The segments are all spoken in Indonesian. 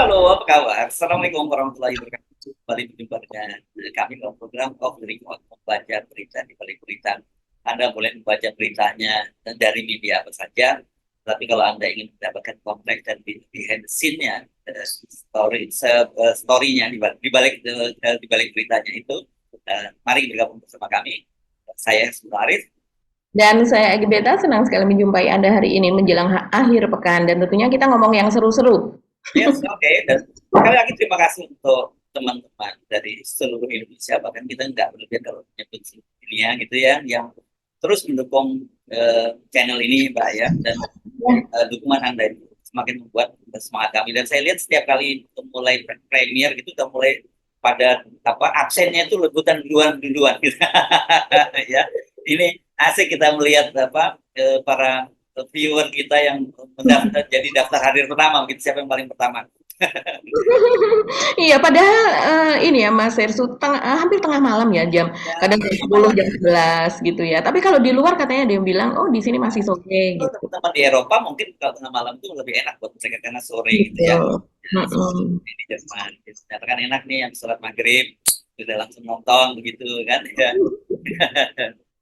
Halo, apa kabar? Assalamualaikum warahmatullahi wabarakatuh. Kembali berjumpa dengan kami dalam program Off the Record, membaca berita di balik berita. Anda boleh membaca beritanya dari media apa saja, tapi kalau Anda ingin mendapatkan konteks dan behind the scene-nya, story-nya di balik beritanya itu, mari bergabung bersama kami. Saya Sularis. Dan saya Egi Beta senang sekali menjumpai Anda hari ini menjelang akhir pekan dan tentunya kita ngomong yang seru-seru. Yes, oke. Dan sekali lagi terima kasih untuk teman-teman dari seluruh Indonesia. Bahkan kita nggak berlebihan kalau menyebut seluruh dunia gitu ya, yang terus mendukung channel ini, Mbak ya. Dan dukungan Anda itu semakin membuat semangat kami. Dan saya lihat setiap kali mulai premier gitu, udah mulai pada apa absennya itu lebutan duluan gitu. Ya, ini asik kita melihat apa para viewer kita yang mendaftar jadi daftar hadir pertama gitu, siapa yang paling pertama. Iya, padahal ini ya Mas Sersu hampir tengah malam ya jam Ya, kadang jam 10, malam. jam 11 gitu ya. Tapi kalau di luar katanya ada yang bilang, "Oh, di sini masih sore," Kalau gitu. teman-teman di Eropa mungkin kalau tengah malam itu lebih enak buat mereka karena sore gitu ya. Betul. Ya, Mhm. seperti di Jerman gitu. Nyatakan enak nih yang sholat maghrib sudah langsung nonton begitu kan ya.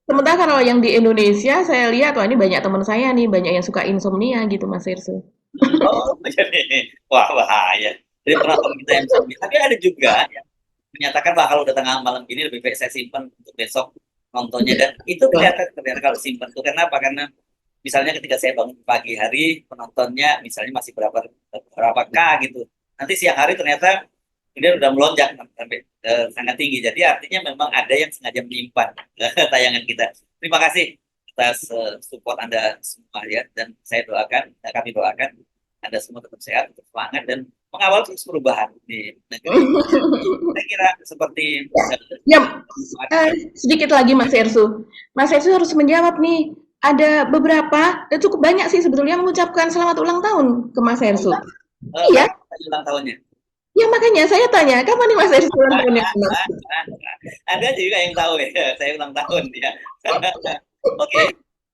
Sementara kalau yang di Indonesia saya lihat, wah ini banyak teman saya nih, banyak yang suka insomnia gitu Mas Sersu. Oh, jadi wah bahaya. Jadi penonton kita yang zombie. Tapi ada juga yang menyatakan bahwa kalau udah tengah malam gini lebih baik saya simpan untuk besok nontonnya, dan itu kelihatan ternyata kalau simpan tuh kenapa? Karena misalnya ketika saya bangun pagi hari penontonnya misalnya masih berapa k gitu. Nanti siang hari ternyata dia udah melonjak sampai sangat tinggi. Jadi artinya memang ada yang sengaja menyimpan tayangan kita. Terima kasih atas support Anda semua ya, dan saya doakan, kami doakan Anda semua tetap sehat, tetap semangat dan mengawal terus perubahan di negeri. Saya kira seperti Ya, sedikit lagi Mas Ersu. Mas Ersu harus menjawab nih. Ada beberapa, dan cukup banyak sih sebetulnya mengucapkan selamat ulang tahun ke Mas Ersu. Iya, kapan ulang tahunnya. ya makanya saya tanya, kapan nih Mas Ersu ulang tahunnya? Mas? Ada juga yang tahu ya, saya ulang tahun ya. Oke,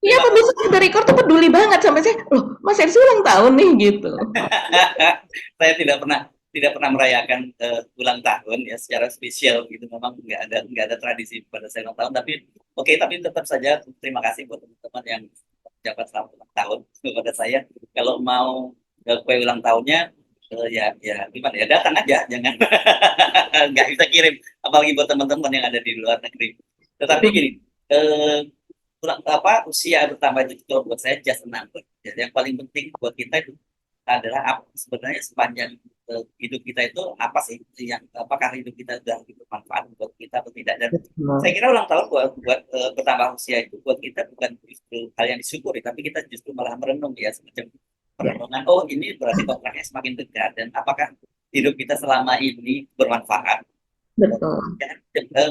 Iya, terima pemirsa The Record tuh peduli banget sampai saya, loh Mas Ersu ulang tahun nih gitu. saya tidak pernah merayakan ulang tahun ya secara spesial gitu, memang nggak ada tradisi pada saya ulang tahun, tapi oke, tapi tetap saja terima kasih buat teman-teman yang mengucapkan selamat ulang tahun kepada saya. Kalau mau kue ulang tahunnya ya ya gimana ya, datang aja, jangan nggak bisa kirim, apalagi buat teman-teman yang ada di luar negeri. Tetapi gini, eh, usia bertambah itu kalau buat saya just a number. Jadi yang paling penting buat kita itu adalah sebenarnya sepanjang hidup kita itu apa sih yang, apakah hidup kita sudah bermanfaat buat kita atau tidak. Dan saya kira ulang tahun buat bertambah usia itu buat kita bukan justru hal yang disyukuri, tapi kita justru malah merenung ya, semacam perenungan, oh ini berarti kontraknya semakin dekat, dan apakah hidup kita selama ini bermanfaat Betul. ya,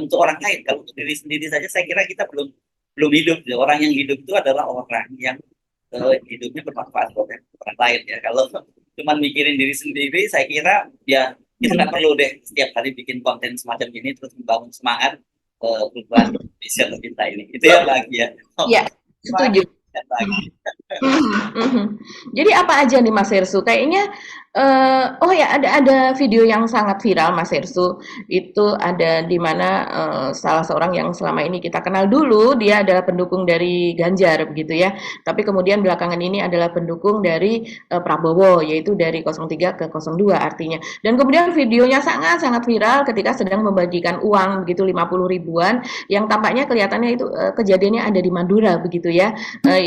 untuk orang lain. Kalau untuk diri sendiri saja saya kira kita belum belum hidup. Orang yang hidup itu adalah orang yang hidupnya bermanfaat buat orang lain ya. Kalau cuma mikirin diri sendiri, saya kira ya kita nggak perlu deh setiap hari bikin konten semacam ini terus membangun semangat perubahan Indonesia kita ini. Itu ya lagi ya. Oh, Ya, setuju. lagi. Mhm, mhm. Jadi apa aja nih Mas Hersu? Kayaknya oh ya ada video yang sangat viral Mas Hersu. Itu ada di mana salah seorang yang selama ini kita kenal dulu dia adalah pendukung dari Ganjar begitu ya. Tapi kemudian belakangan ini adalah pendukung dari Prabowo yaitu dari 03 ke 02 artinya. Dan kemudian videonya sangat-sangat viral ketika sedang membagikan uang begitu 50 ribuan yang tampaknya kelihatannya itu kejadiannya ada di Madura begitu ya.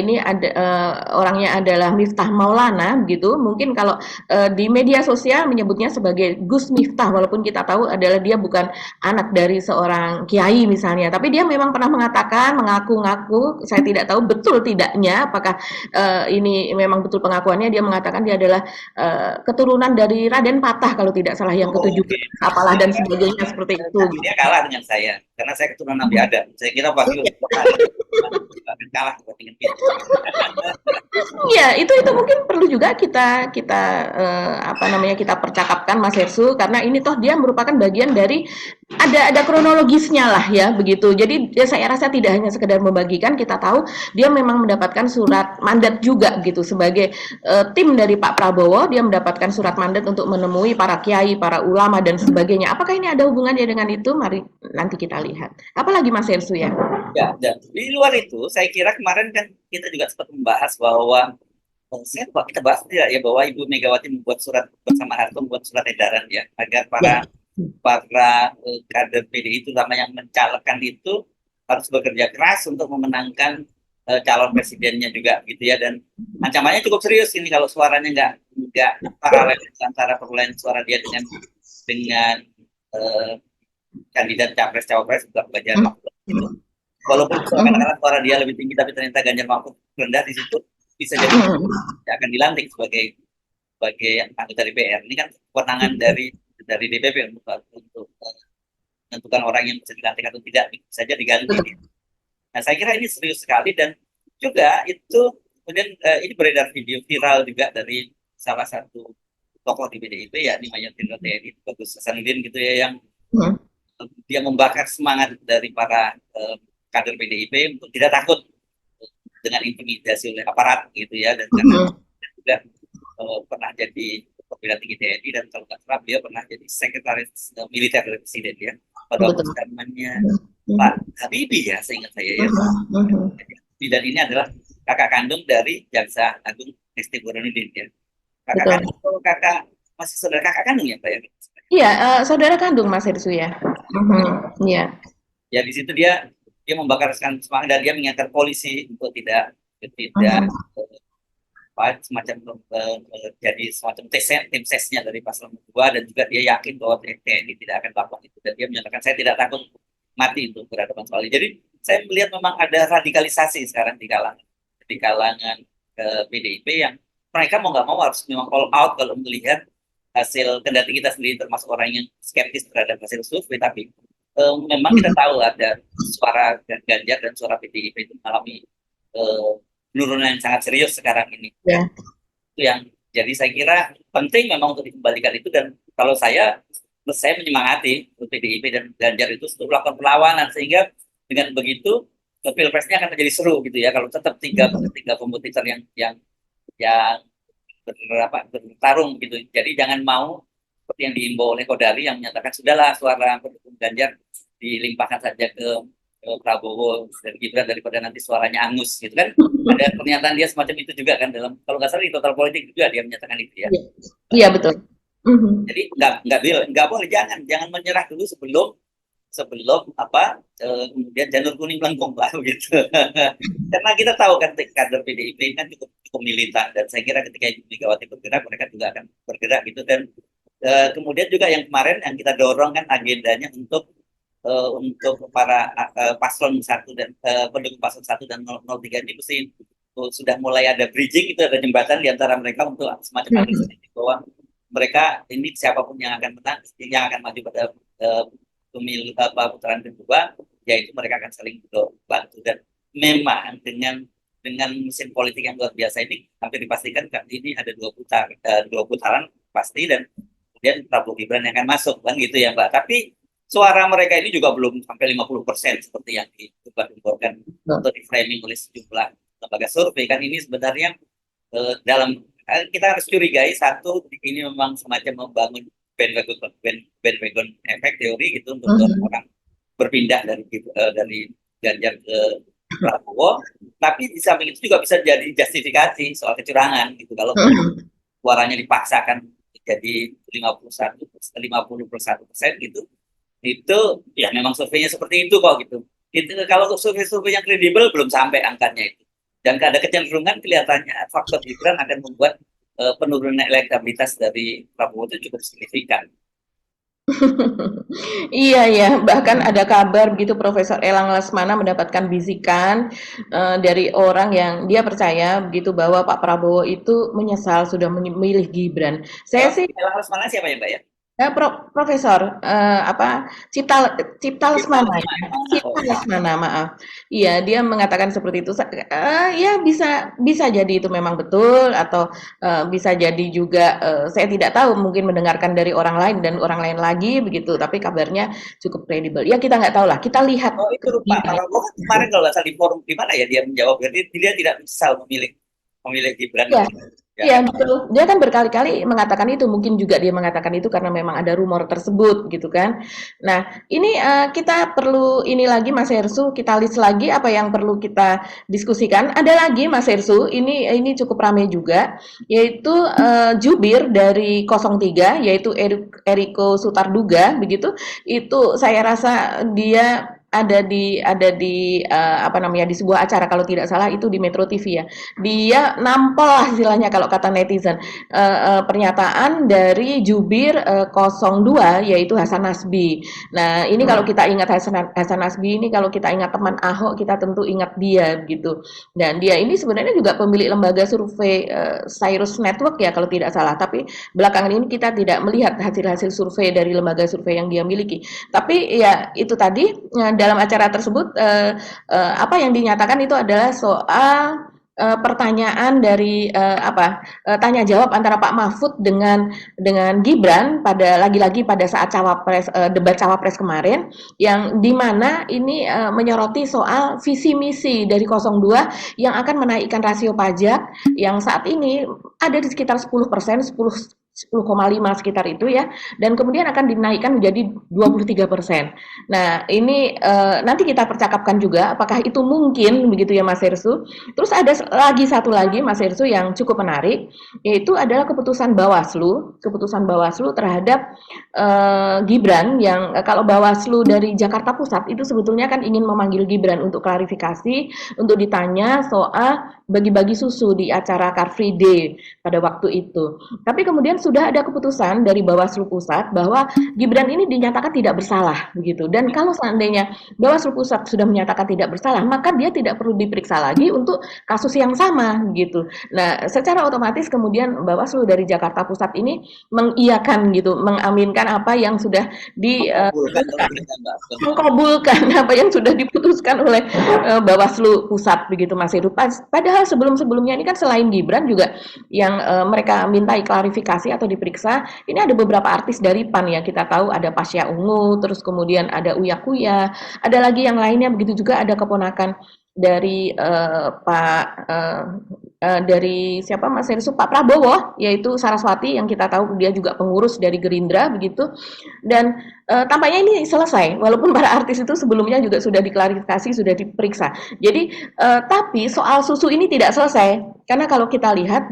Ini ada orangnya adalah Miftah Maulana begitu. Mungkin kalau di media sosial menyebutnya sebagai Gus Miftah walaupun kita tahu adalah dia bukan anak dari seorang kiai misalnya, tapi dia memang pernah mengatakan mengaku-ngaku, saya tidak tahu betul tidaknya apakah ini memang betul pengakuannya, dia mengatakan dia adalah keturunan dari Raden Patah kalau tidak salah yang Oh, ketujuh oke. apalah dan sebagainya seperti itu Tapi gitu. dia kalah dengan saya karena saya keturunan Nabi Adam. Saya kira Wahyu akan kalah dengan kita. Iya, itu mungkin perlu juga kita kita apa namanya kita percakapkan Mas Hersu karena ini toh dia merupakan bagian dari ada kronologisnya lah ya begitu. Jadi ya saya rasa tidak hanya sekedar membagikan, kita tahu dia memang mendapatkan surat mandat juga gitu sebagai tim dari Pak Prabowo, dia mendapatkan surat mandat untuk menemui para kiai, para ulama dan sebagainya. Apakah ini ada hubungannya dengan itu? Mari nanti kita lihat. Apalagi Mas Hersu ya? Ya, dan di luar itu, saya kira kemarin kan kita juga sempat membahas bahwa saya lupa kita bahas tidak ya bahwa Ibu Megawati membuat surat bersama Harto membuat surat edaran ya agar Ya. para kader PDI terutama yang mencalonkan itu harus bekerja keras untuk memenangkan calon presidennya juga gitu ya, dan ancamannya cukup serius ini kalau suaranya nggak paralel antara perolehan suara dia dengan eh, kandidat capres cawapres juga Ganjar Mahfud gitu. Walaupun seakan-akan suara dia lebih tinggi tapi ternyata Ganjar Mahfud rendah di situ, bisa jadi tidak akan dilantik sebagai anggota DPR. Ini kan kewenangan dari DPP untuk menentukan orang yang bisa dilantik atau tidak, bisa saja diganti. Nah, saya kira ini serius sekali, dan juga itu kemudian ini beredar video viral juga dari salah satu tokoh di PDIP ya, ini Mayor Jenderal TNI Bagus Hasanuddin gitu ya, yang dia membakar semangat dari para kader PDIP untuk tidak takut dengan intimidasi oleh aparat gitu ya, dan karena juga pernah jadi perwira tinggi TNI, dan kalau nggak salah dia pernah jadi sekretaris militer dari presiden ya pada waktu zamannya Pak Habibie ya, seingat saya ya. Dan ini adalah kakak kandung dari Jaksa Agung Hesti Burhanuddin ya. Kakak kandung atau kakak masih saudara kakak kandung ya Pak ya? Iya, saudara kandung Mas Hersu ya. Iya. Ya di situ dia membakarkan semangat dan dia mengingatkan polisi untuk tidak semacam jadi semacam tim sesnya dari paslon 2, dan juga dia yakin bahwa TNI tidak akan lapor itu, dan dia menyatakan saya tidak takut mati untuk berhadapan soal ini. Jadi saya melihat memang ada radikalisasi sekarang di kalangan PDIP yang mereka mau nggak mau harus memang all out kalau melihat hasil, kendati kita sendiri termasuk orang yang skeptis terhadap hasil survei, tapi memang kita tahu ada suara Ganjar dan suara PDIP itu mengalami penurunan yang sangat serius sekarang ini. Ya. Itu yang jadi saya kira penting memang untuk dikembalikan itu, dan kalau saya menyemangati PDIP dan Ganjar itu untuk melakukan perlawanan, sehingga dengan begitu pilpresnya akan menjadi seru gitu ya, kalau tetap tiga kompetitor yang bertarung gitu. Jadi jangan mau seperti yang diimbau oleh Kodari yang menyatakan sudahlah suara pendukung Ganjar dilimpahkan saja ke Prabowo dan Gibran daripada nanti suaranya angus gitu kan. Ada pernyataan dia semacam itu juga kan, dalam kalau nggak salah di Total Politik juga dia menyatakan itu ya. Iya betul. Jadi nggak boleh, jangan menyerah dulu sebelum kemudian janur kuning melengkung lah gitu. Karena kita tahu kan kader PDIP kan cukup militan, dan saya kira ketika Ibu Megawati bergerak mereka juga akan bergerak gitu, dan kemudian juga yang kemarin yang kita dorong kan agendanya untuk para paslon 1 dan pendukung paslon 1 dan 03 ini mesti sudah mulai ada bridging, itu ada jembatan di antara mereka untuk semacam bahwa mereka ini siapapun yang akan menang, yang akan maju pada pemilu putaran kedua, yaitu mereka akan saling bantu. Dan memang dengan mesin politik yang luar biasa ini hampir dipastikan ini ada dua putaran pasti, dan kemudian Prabowo Gibran yang akan masuk kan gitu ya Mbak. Tapi suara mereka ini juga belum sampai 50% seperti yang digembar-gemborkan atau di framing oleh sejumlah lembaga survei kan. Ini sebenarnya dalam kita harus curigai, satu ini memang semacam membangun bandwagon efek teori gitu untuk orang berpindah dari Ganjar ke Prabowo, tapi di samping itu juga bisa jadi justifikasi soal kecurangan gitu kalau suaranya dipaksakan jadi 50% gitu. Itu ya memang surveinya seperti itu kok gitu. Kalau survei yang kredibel belum sampai angkanya itu, dan ada kecenderungan kelihatannya faktor Gibran akan membuat penurunan elektabilitas dari Prabowo itu cukup signifikan. Iya ya, bahkan ada kabar begitu Profesor Elang Lesmana mendapatkan bisikan dari orang yang dia percaya begitu bahwa Pak Prabowo itu menyesal sudah memilih Gibran. Saya sih Elang Lesmana siapa ya Mbak ya? Profesor, apa, Cipta Kita Lesmana harus ya? mana? Oh Cipta ya. Lesmana, maaf. Iya, dia mengatakan seperti itu. Ya bisa bisa jadi itu memang betul atau, bisa jadi juga, saya tidak tahu mungkin mendengarkan dari orang lain dan orang lain lagi begitu, tapi kabarnya cukup kredibel. Ya kita nggak tahu lah, kita lihat Oh itu Pak kemudian. Prabowo kan kemarin kalau nggak salah di forum di mana ya dia menjawab, berarti dia tidak misal memilih memilih Gibran Iya. gitu. Ya Iya memang. betul, dia kan berkali-kali mengatakan itu, mungkin juga dia mengatakan itu karena memang ada rumor tersebut gitu kan. Nah ini kita perlu ini lagi Mas Hersu, kita list lagi apa yang perlu kita diskusikan. Ada lagi Mas Hersu, ini cukup ramai juga, yaitu jubir dari 03, yaitu Eriko Sutarduga begitu. Itu saya rasa dia ada di apa namanya di sebuah acara kalau tidak salah itu di Metro TV ya, dia nampol lah istilahnya kalau kata netizen, pernyataan dari jubir 02 yaitu Hasan Nasbi. Nah ini kalau kita ingat Hasan Nasbi ini, kalau kita ingat teman Ahok kita tentu ingat dia gitu. Dan dia ini sebenarnya juga pemilik lembaga survei Cyrus Network ya kalau tidak salah. Tapi belakangan ini kita tidak melihat hasil-hasil survei dari lembaga survei yang dia miliki. Tapi ya itu tadi dalam acara tersebut apa yang dinyatakan itu adalah soal pertanyaan dari apa tanya jawab antara Pak Mahfud dengan Gibran pada lagi-lagi pada saat cawapres debat cawapres kemarin, yang dimana ini menyoroti soal visi misi dari 02 yang akan menaikkan rasio pajak yang saat ini ada di sekitar 10%, 10,5 sekitar itu ya, dan kemudian akan dinaikkan menjadi 23%. Nah, ini nanti kita percakapkan juga apakah itu mungkin begitu ya Mas Hersu. Terus ada lagi satu lagi Mas Hersu yang cukup menarik, yaitu adalah keputusan Bawaslu terhadap Gibran yang kalau Bawaslu dari Jakarta Pusat itu sebetulnya kan ingin memanggil Gibran untuk klarifikasi, untuk ditanya soal bagi-bagi susu di acara Car Free Day pada waktu itu. Tapi kemudian sudah ada keputusan dari Bawaslu Pusat bahwa Gibran ini dinyatakan tidak bersalah begitu. Dan kalau seandainya Bawaslu Pusat sudah menyatakan tidak bersalah, maka dia tidak perlu diperiksa lagi untuk kasus yang sama gitu. Nah, secara otomatis kemudian Bawaslu dari Jakarta Pusat ini mengiyakan gitu, mengaminkan apa yang sudah Mengabulkan kalau diputuskan, kita Mbak. mengkabulkan apa yang sudah diputuskan oleh Bawaslu Pusat begitu Mas Heru. Padahal sebelum-sebelumnya ini kan selain Gibran juga yang mereka mintai klarifikasi atau diperiksa, ini ada beberapa artis dari PAN ya, kita tahu ada Pasha Ungu, terus kemudian ada Uya Kuya, ada lagi yang lainnya, begitu juga ada keponakan dari Pak dari siapa Mas Heru, Pak Prabowo, yaitu Saraswati yang kita tahu dia juga pengurus dari Gerindra begitu. Dan tampaknya ini selesai, walaupun para artis itu sebelumnya juga sudah diklarifikasi, sudah diperiksa. Jadi, tapi soal susu ini tidak selesai, karena kalau kita lihat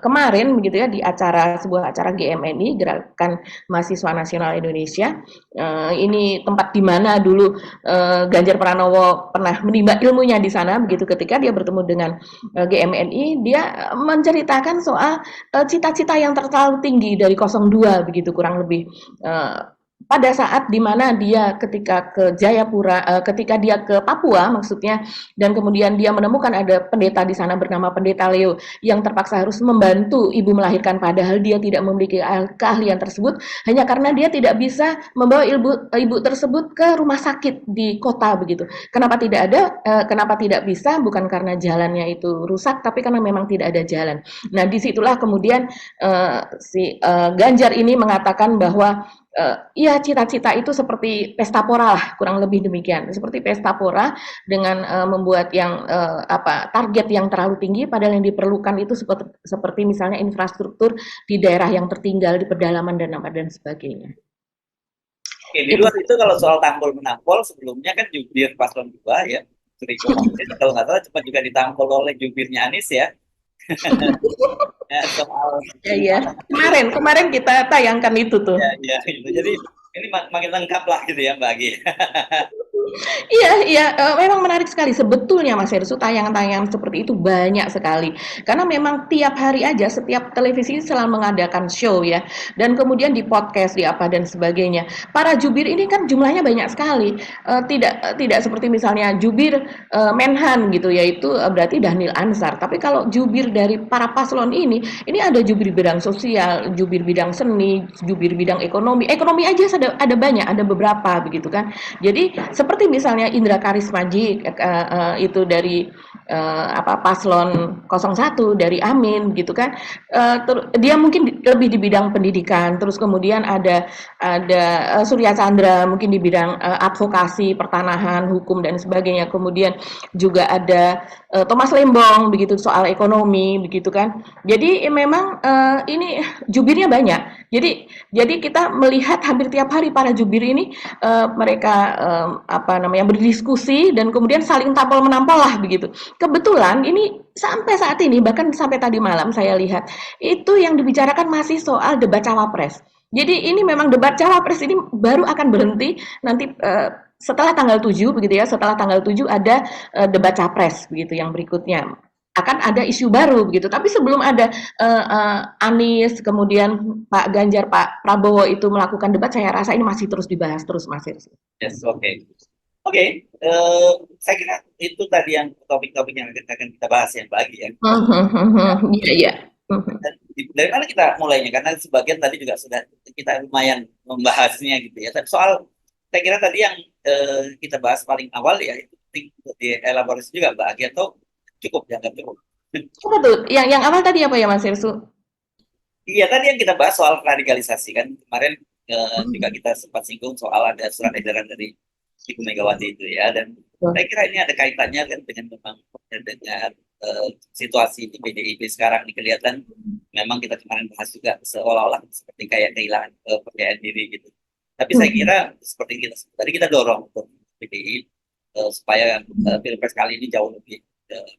kemarin begitu ya di sebuah acara GMNI, Gerakan Mahasiswa Nasional Indonesia, ini tempat di mana dulu Ganjar Pranowo pernah menimba ilmunya di sana begitu, ketika dia bertemu dengan GMNI, dia menceritakan soal cita-cita yang terlalu tinggi dari 02 begitu kurang lebih. Pada saat dimana dia ketika ke Jayapura, ketika dia ke Papua maksudnya, dan kemudian dia menemukan ada pendeta di sana bernama Pendeta Leo yang terpaksa harus membantu ibu melahirkan, padahal dia tidak memiliki keahlian tersebut, hanya karena dia tidak bisa membawa ibu tersebut ke rumah sakit di kota begitu. Kenapa tidak ada? Kenapa tidak bisa? Bukan karena jalannya itu rusak, tapi karena memang tidak ada jalan. Nah, disitulah kemudian si Ganjar ini mengatakan bahwa iya cita-cita itu seperti pesta pora lah, kurang lebih demikian. Seperti pesta pora dengan membuat yang apa target yang terlalu tinggi, padahal yang diperlukan itu seperti misalnya infrastruktur di daerah yang tertinggal, di pedalaman dan apa dan sebagainya. Oke, di Itu luar itu kalau soal tampol menampol sebelumnya kan jubir paslon 2 ya, Riko Marbun, kalau nggak salah cepat juga ditampol oleh jubirnya Anies ya. Ya, soal ya ya. Kemarin kita tayangkan itu tuh. ya, ya gitu. Jadi ini makin lengkap lah gitu ya Mbak Agi. Iya iya, memang menarik sekali. Sebetulnya Mas Hersut, tayangan-tayangan seperti itu banyak sekali. Karena memang tiap hari aja setiap televisi selalu mengadakan show ya, dan kemudian di podcast, di apa dan sebagainya. Para jubir ini kan jumlahnya banyak sekali, tidak seperti misalnya jubir, Menhan gitu, yaitu, berarti Dhanil Ansar. Tapi kalau jubir dari para paslon ini ada jubir bidang sosial, jubir bidang seni, jubir bidang ekonomi. Ekonomi aja ada banyak, ada beberapa begitu kan. Jadi seperti misalnya Indra Karismaji itu dari apa paslon 01 dari Amin gitu kan. Dia mungkin lebih di bidang pendidikan. Terus kemudian ada Surya Chandra mungkin di bidang advokasi, pertanahan, hukum dan sebagainya. Kemudian juga ada Thomas Lembong begitu soal ekonomi begitu kan. Jadi memang ini jubirnya banyak. Jadi kita melihat hampir tiap hari para jubir ini mereka apa namanya berdiskusi dan kemudian saling tampol menampol lah begitu. Kebetulan ini sampai saat ini bahkan sampai tadi malam saya lihat itu yang dibicarakan masih soal debat cawapres. Jadi ini memang debat cawapres ini baru akan berhenti nanti setelah tanggal 7 begitu ya. Setelah tanggal 7 ada debat capres begitu yang berikutnya akan ada isu baru begitu. Tapi sebelum ada Anies, kemudian Pak Ganjar, Pak Prabowo itu melakukan debat, saya rasa ini masih terus dibahas terus, Mas Irsi. Yes, oke. Oke, saya kira itu tadi yang topik-topik yang akan kita bahas yang pagi ya. Iya, iya. Dan dari mana kita mulainya? Karena sebagian tadi juga sudah kita lumayan membahasnya gitu ya. Tapi soal saya kira tadi yang kita bahas paling awal ya itu penting untuk dielaborasi juga Mbak Agi atau cukup dianggap cukup. Apa tuh? Yang awal tadi apa ya, Mas Irsu? Iya tadi yang kita bahas soal radikalisasi kan kemarin juga kita sempat singgung soal ada surat edaran dari Ibu Megawati itu ya dan saya kira ini ada kaitannya kan dengan memang dengan situasi di PDIP sekarang ini kelihatan memang kita kemarin bahas juga seolah-olah seperti kayak kehilangan kepercayaan diri gitu. Tapi saya kira seperti kita tadi kita dorong untuk PDI supaya pilpres kali ini jauh lebih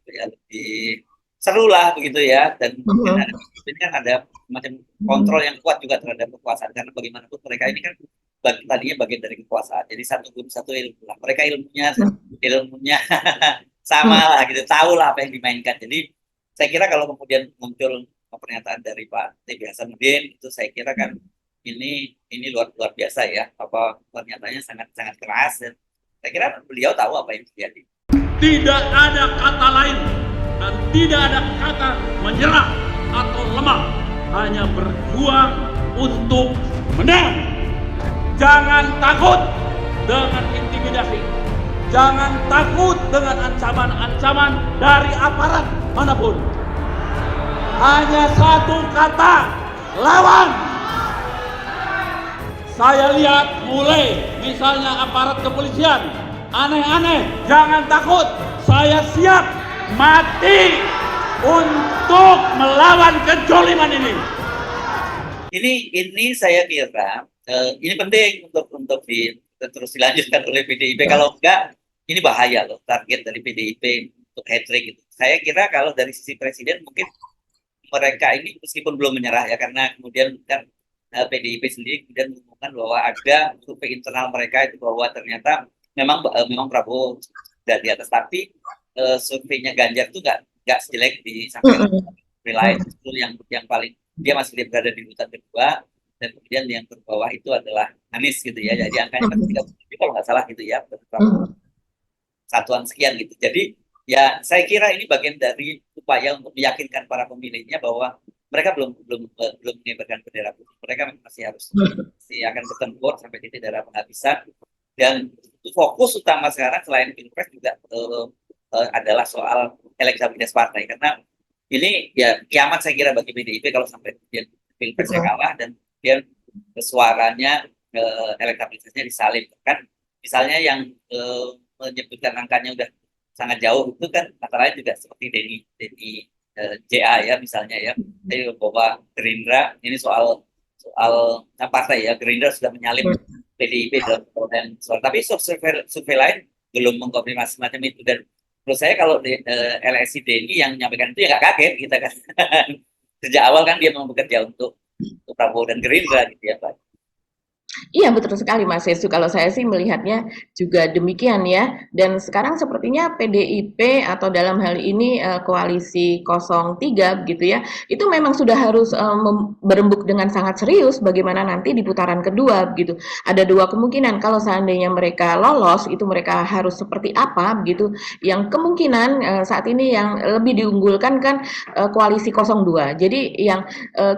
lebih seru lah begitu ya dan mungkin ada ini kan ada macam kontrol yang kuat juga terhadap kekuasaan karena bagaimanapun mereka ini kan tadinya bagian dari kekuasaan jadi satu guru satu ilmu lah mereka ilmunya sama lah gitu tahu lah apa yang dimainkan jadi saya kira kalau kemudian muncul pernyataan dari Pak T.B. Hasanuddin itu saya kira kan ini luar biasa ya apa pernyataannya sangat sangat keras dan saya kira beliau tahu apa yang terjadi. Tidak ada kata lain dan tidak ada kata menyerah atau lemah, hanya berjuang untuk menang. Jangan takut dengan intimidasi, jangan takut dengan ancaman-ancaman dari aparat manapun. Hanya satu kata, lawan. Saya lihat mulai misalnya aparat kepolisian aneh-aneh, jangan takut. Saya siap mati untuk melawan kejoliman ini. Ini saya kira ini penting untuk terus dilanjutkan oleh PDIP. Kalau enggak, ini bahaya loh target dari PDIP untuk hat-trick gitu. Saya kira kalau dari sisi presiden mungkin mereka ini meskipun belum menyerah ya karena kemudian kan PDIP sendiri kemudian mengumumkan bahwa ada survei internal mereka itu bahwa ternyata memang Prabowo sudah di atas tapi surveinya Ganjar itu nggak sejelek di sampai lain itu yang paling dia masih berada di urutan kedua dan kemudian yang terbawah itu adalah Anies gitu ya jadi angkanya masih 30 kalau nggak salah gitu ya satuan sekian gitu jadi ya saya kira ini bagian dari upaya untuk meyakinkan para pemilihnya bahwa mereka belum mengibarkan bendera putih mereka masih akan bertempur sampai titik darah penghabisan dan fokus utama sekarang selain pilpres juga adalah soal elektabilitas partai karena ini ya kiamat saya kira bagi PDIP kalau sampai pilpresnya kalah dan dia suaranya elektabilitasnya disalib kan misalnya yang menyebutkan angkanya udah sangat jauh itu kan antara lain juga seperti Denny JA ya misalnya ya jadi bahwa Gerindra ini soal partai ya Gerindra sudah menyalip PDIP dalam perolehan suara tapi survei lain belum mengkonfirmasi semacam itu dan menurut saya kalau LSI Denny yang menyampaikan itu ya nggak kaget kita kan sejak awal kan dia memang bekerja untuk Prabowo dan Gerindra gitu ya Pak. Iya betul sekali Mas Yesu, kalau saya sih melihatnya juga demikian ya. Dan sekarang sepertinya PDIP atau dalam hal ini koalisi 03 begitu ya, itu memang sudah harus berembuk dengan sangat serius bagaimana nanti di putaran kedua begitu. Ada dua kemungkinan, kalau seandainya mereka lolos itu mereka harus seperti apa begitu. Yang kemungkinan saat ini yang lebih diunggulkan kan koalisi 02. Jadi yang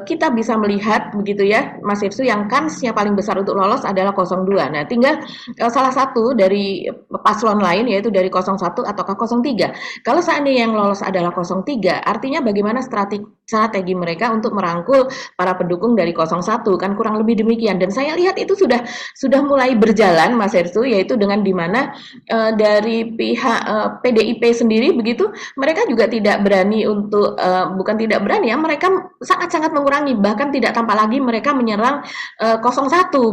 kita bisa melihat begitu ya Mas Irsu, yang kansnya paling besar untuk lolos adalah 02. Nah, tinggal salah satu dari paslon lain yaitu dari 01 ataukah 03. Kalau seandainya yang lolos adalah 03, artinya bagaimana strategi mereka untuk merangkul para pendukung dari 01, kan kurang lebih demikian. Dan saya lihat itu sudah mulai berjalan Mas Irsu, yaitu dengan dimana dari pihak PDIP sendiri begitu, mereka juga tidak berani untuk bukan tidak berani ya, mereka sangat-sangat mengurangi, bahkan tidak tampak lagi mereka menyerang 01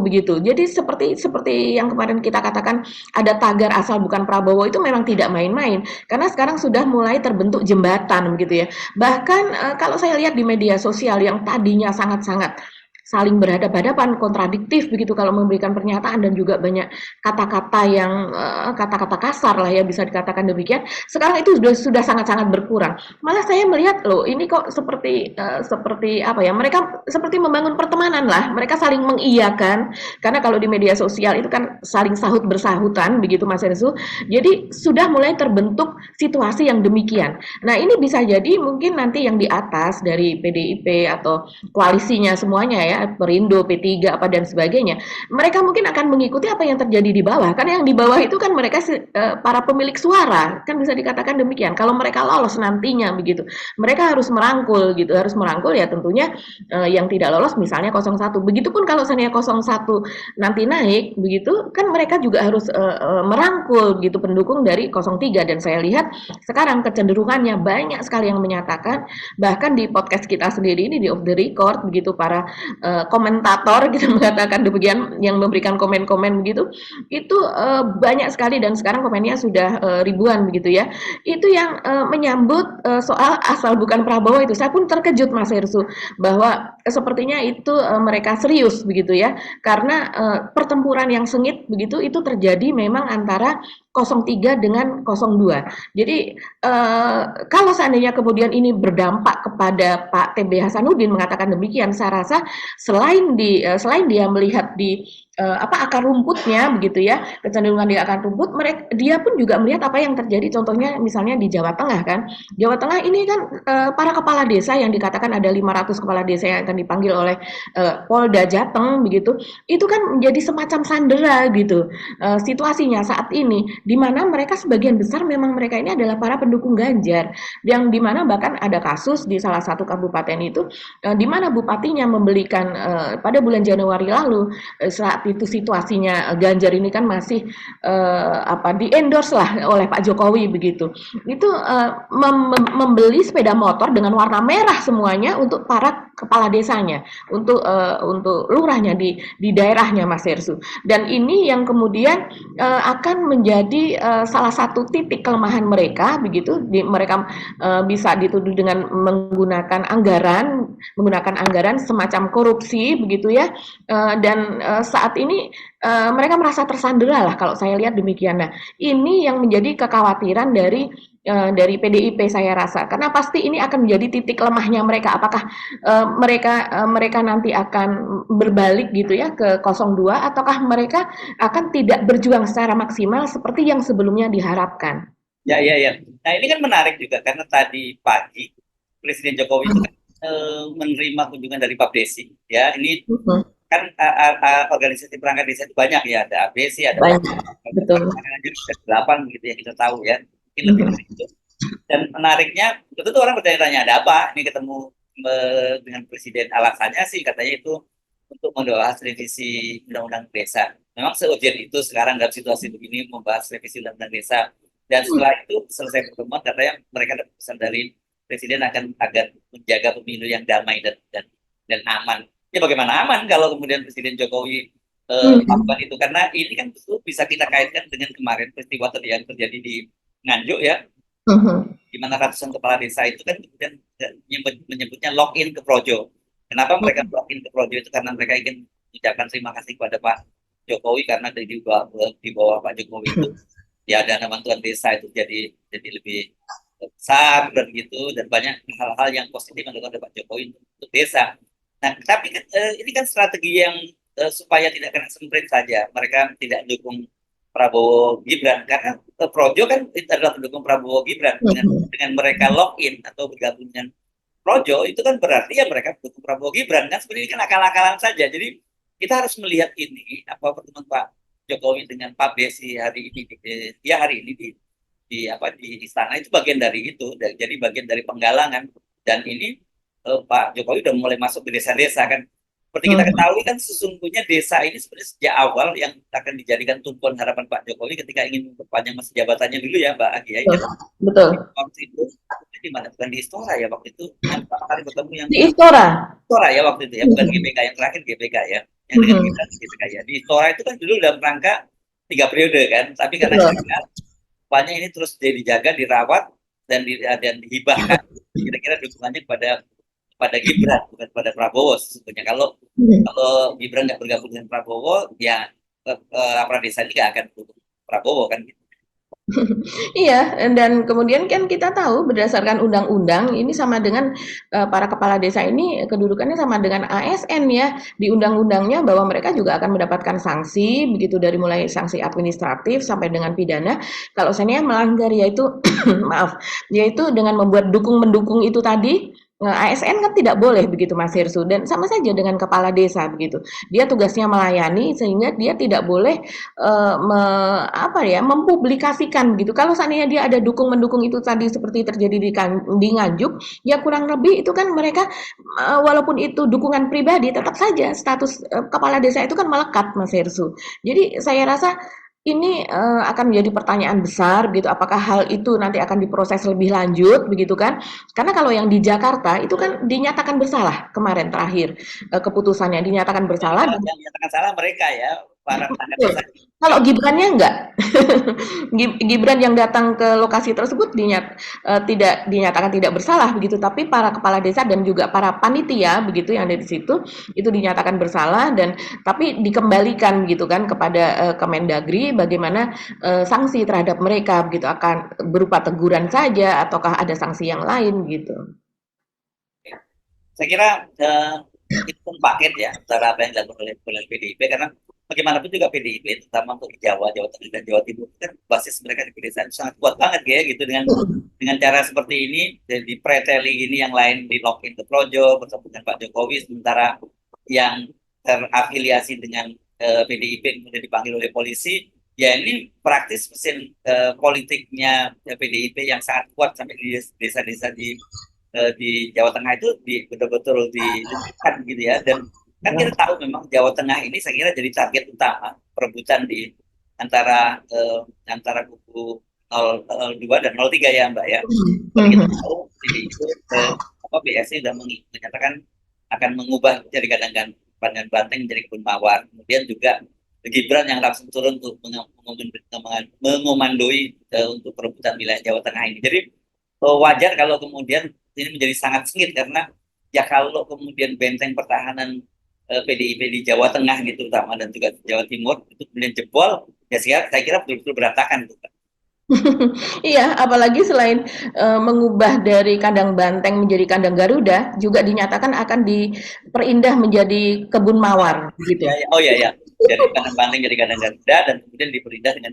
begitu. Jadi seperti yang kemarin kita katakan ada tagar asal bukan Prabowo, itu memang tidak main-main karena sekarang sudah mulai terbentuk jembatan begitu ya. Bahkan kalau saya lihat di media sosial yang tadinya sangat-sangat saling berhadapan-hadapan, kontradiktif begitu kalau memberikan pernyataan, dan juga banyak kata-kata yang kata-kata kasar lah ya, bisa dikatakan demikian. Sekarang itu sudah sangat-sangat berkurang. Malah saya melihat loh, ini kok seperti apa ya? Mereka seperti membangun pertemanan lah. Mereka saling mengiyakan, karena kalau di media sosial itu kan saling sahut bersahutan begitu Mas Ensu. Jadi sudah mulai terbentuk situasi yang demikian. Nah, ini bisa jadi mungkin nanti yang di atas dari PDIP atau koalisinya semuanya ya, Perindo, P3 apa dan sebagainya, mereka mungkin akan mengikuti apa yang terjadi di bawah. Karena yang di bawah itu kan mereka para pemilik suara, kan bisa dikatakan demikian. Kalau mereka lolos nantinya begitu, mereka harus merangkul gitu, harus merangkul ya tentunya yang tidak lolos misalnya 01. Begitupun kalau seandainya 01 nanti naik begitu, kan mereka juga harus merangkul gitu pendukung dari 03. Dan saya lihat sekarang kecenderungannya banyak sekali yang menyatakan, bahkan di podcast kita sendiri ini di Off the Record begitu, para komentator gitu mengatakan demikian, yang memberikan komen-komen begitu, itu banyak sekali, dan sekarang komennya sudah ribuan begitu ya, itu yang menyambut soal asal bukan Prabowo itu. Saya pun terkejut Mas Hersu, bahwa sepertinya itu mereka serius begitu ya, karena pertempuran yang sengit begitu itu terjadi memang antara 03 dengan 02. Jadi kalau seandainya kemudian ini berdampak kepada Pak TB Hasanuddin mengatakan demikian, saya rasa selain dia melihat di akar rumputnya begitu ya, kecenderungan dia akan rumput, dia pun juga melihat apa yang terjadi contohnya misalnya di Jawa Tengah kan. Jawa Tengah ini kan para kepala desa yang dikatakan ada 500 kepala desa yang akan dipanggil oleh Polda Jateng begitu, itu kan menjadi semacam sandera gitu situasinya saat ini, di mana mereka sebagian besar memang mereka ini adalah para pendukung Ganjar, yang di mana bahkan ada kasus di salah satu kabupaten itu di mana bupatinya membelikan pada bulan Januari lalu, saat itu situasinya Ganjar ini kan masih di-endorse lah oleh Pak Jokowi begitu. Itu membeli sepeda motor dengan warna merah semuanya untuk para kepala desanya, untuk lurahnya di daerahnya Mas Hersu. Dan ini yang kemudian akan menjadi salah satu titik kelemahan mereka begitu. Mereka bisa dituduh dengan menggunakan anggaran semacam korupsi begitu ya. Dan saat ini mereka merasa tersandera lah kalau saya lihat demikian. Nah, ini yang menjadi kekhawatiran dari PDIP saya rasa, karena pasti ini akan menjadi titik lemahnya mereka. Apakah mereka nanti akan berbalik gitu ya ke 02, ataukah mereka akan tidak berjuang secara maksimal seperti yang sebelumnya diharapkan. Ya. Nah, ini kan menarik juga karena tadi pagi Presiden Jokowi itu kan menerima kunjungan dari PABDESI. Ya, ini kan organisasi perangkat desa itu banyak ya, ada ABC, ada banyak, betul. 8 gitu ya, kita tahu ya, mungkin lebih dari itu. Dan menariknya, itu tuh orang bertanya-tanya, ada apa ini ketemu dengan Presiden? Alasannya sih katanya itu untuk membahas revisi Undang-Undang Desa. Memang se-urgent itu sekarang dalam situasi begini membahas revisi Undang-Undang Desa. Dan setelah itu selesai pertemuan, katanya mereka ada pesan dari Presiden agar menjaga pemilu yang damai dan aman. Ya bagaimana aman kalau kemudian Presiden Jokowi melakukan itu, karena ini kan bisa kita kaitkan dengan kemarin peristiwa yang terjadi di Nganjuk ya, di mana ratusan kepala desa itu kan kemudian menyebutnya lock in ke Projo. Kenapa mereka lock in ke Projo itu? Karena mereka ingin ucapkan terima kasih kepada Pak Jokowi karena di bawah Pak Jokowi itu ya dana bantuan desa itu jadi lebih besar dan gitu, dan banyak hal-hal yang positif yang dilakukan oleh Pak Jokowi untuk desa. Nah, tapi kan, ini kan strategi yang supaya tidak kena semprit saja. Mereka tidak dukung Prabowo Gibran karena Projo kan itu adalah pendukung Prabowo Gibran. Dengan mereka login atau bergabung dengan Projo itu kan berarti ya mereka pendukung Prabowo Gibran kan, sebenarnya kan akal-akalan saja. Jadi kita harus melihat ini apa pertemuan Pak Jokowi dengan Pak Desi hari ini di istana itu bagian dari itu, jadi bagian dari penggalangan. Dan ini Pak Jokowi udah mulai masuk ke desa-desa kan. Seperti kita ketahui kan sesungguhnya desa ini sebenarnya sejak awal yang akan dijadikan tumpuan harapan Pak Jokowi ketika ingin memperpanjang masa jabatannya dulu ya Mbak Agi ya. Betul. Waktu itu di mana, bukan di Istora ya waktu itu yang pertama kali bertemu yang Di Istora ya waktu itu ya, bukan GBK yang terakhir, GBK ya yang dengan kita GBK ya. Di Istora itu kan dulu dalam rangka 3 periode kan, tapi karena rupanya ini terus dijaga, dirawat dan dihibahkan kira-kira dukungannya pada Gibran bukan pada Prabowo sesungguhnya. Kalau Gibran nggak bergabung dengan Prabowo ya aparat desa ini nggak akan dukung Prabowo kan gitu. Iya, dan kemudian kan kita tahu berdasarkan undang-undang ini sama dengan para kepala desa ini kedudukannya sama dengan ASN ya. Di undang-undangnya bahwa mereka juga akan mendapatkan sanksi begitu, dari mulai sanksi administratif sampai dengan pidana kalau seandainya melanggar, yaitu maaf, yaitu dengan membuat dukung-mendukung itu tadi. ASN kan tidak boleh begitu Mas Hirsu, dan sama saja dengan kepala desa begitu. Dia tugasnya melayani sehingga dia tidak boleh mempublikasikan gitu. Kalau seandainya dia ada dukung-mendukung itu tadi seperti terjadi di Nganjuk, ya kurang lebih itu kan mereka walaupun itu dukungan pribadi tetap saja status kepala desa itu kan melekat Mas Hirsu. Jadi saya rasa ini akan menjadi pertanyaan besar gitu, apakah hal itu nanti akan diproses lebih lanjut begitu kan? Karena kalau yang di Jakarta itu kan dinyatakan bersalah kemarin terakhir, keputusannya dinyatakan bersalah. Yang dinyatakan salah mereka ya, para perangkat desa. Kalau Gibrannya enggak. Gibran yang datang ke lokasi tersebut tidak dinyatakan tidak bersalah begitu, tapi para kepala desa dan juga para panitia begitu yang ada di situ itu dinyatakan bersalah, dan tapi dikembalikan gitu kan kepada Kemendagri bagaimana sanksi terhadap mereka begitu, akan berupa teguran saja ataukah ada sanksi yang lain gitu. Saya kira itu paket ya antara apa yang dilakukan oleh PDIP, karena bagaimanapun juga PDIP terutama untuk Jawa Tengah dan Jawa Timur kan basis mereka di pedesaan sangat kuat banget ya gitu, dengan cara seperti ini di preteli ini yang lain di lock in ke Projo bersama dengan Pak Jokowi, sementara yang terafiliasi dengan PDIP kemudian dipanggil oleh polisi. Ya ini praktis mesin politiknya PDIP yang sangat kuat sampai di desa-desa di Jawa Tengah itu betul-betul dihentikan gitu ya. Dan kan kita tahu memang Jawa Tengah ini saya kira jadi target utama perebutan di antara kubu 02 dan 03 ya Mbak ya. Kita tahu BSI sudah menyatakan akan mengubah jadi kandang banteng menjadi kebun mawar. Kemudian juga Gibran yang langsung turun untuk mengomandoi untuk perebutan wilayah Jawa Tengah ini. Jadi wajar kalau kemudian ini menjadi sangat sengit, karena ya kalau kemudian benteng pertahanan PDIP di Jawa Tengah gitu terutama dan juga Jawa Timur itu kemudian jebol, ya saya kira betul-betul berantakan tuh. Iya, apalagi selain mengubah dari kandang banteng menjadi kandang Garuda, juga dinyatakan akan diperindah menjadi kebun mawar gitu. Ya. Oh ya, dari kandang banteng jadi kandang Garuda dan kemudian diperindah dengan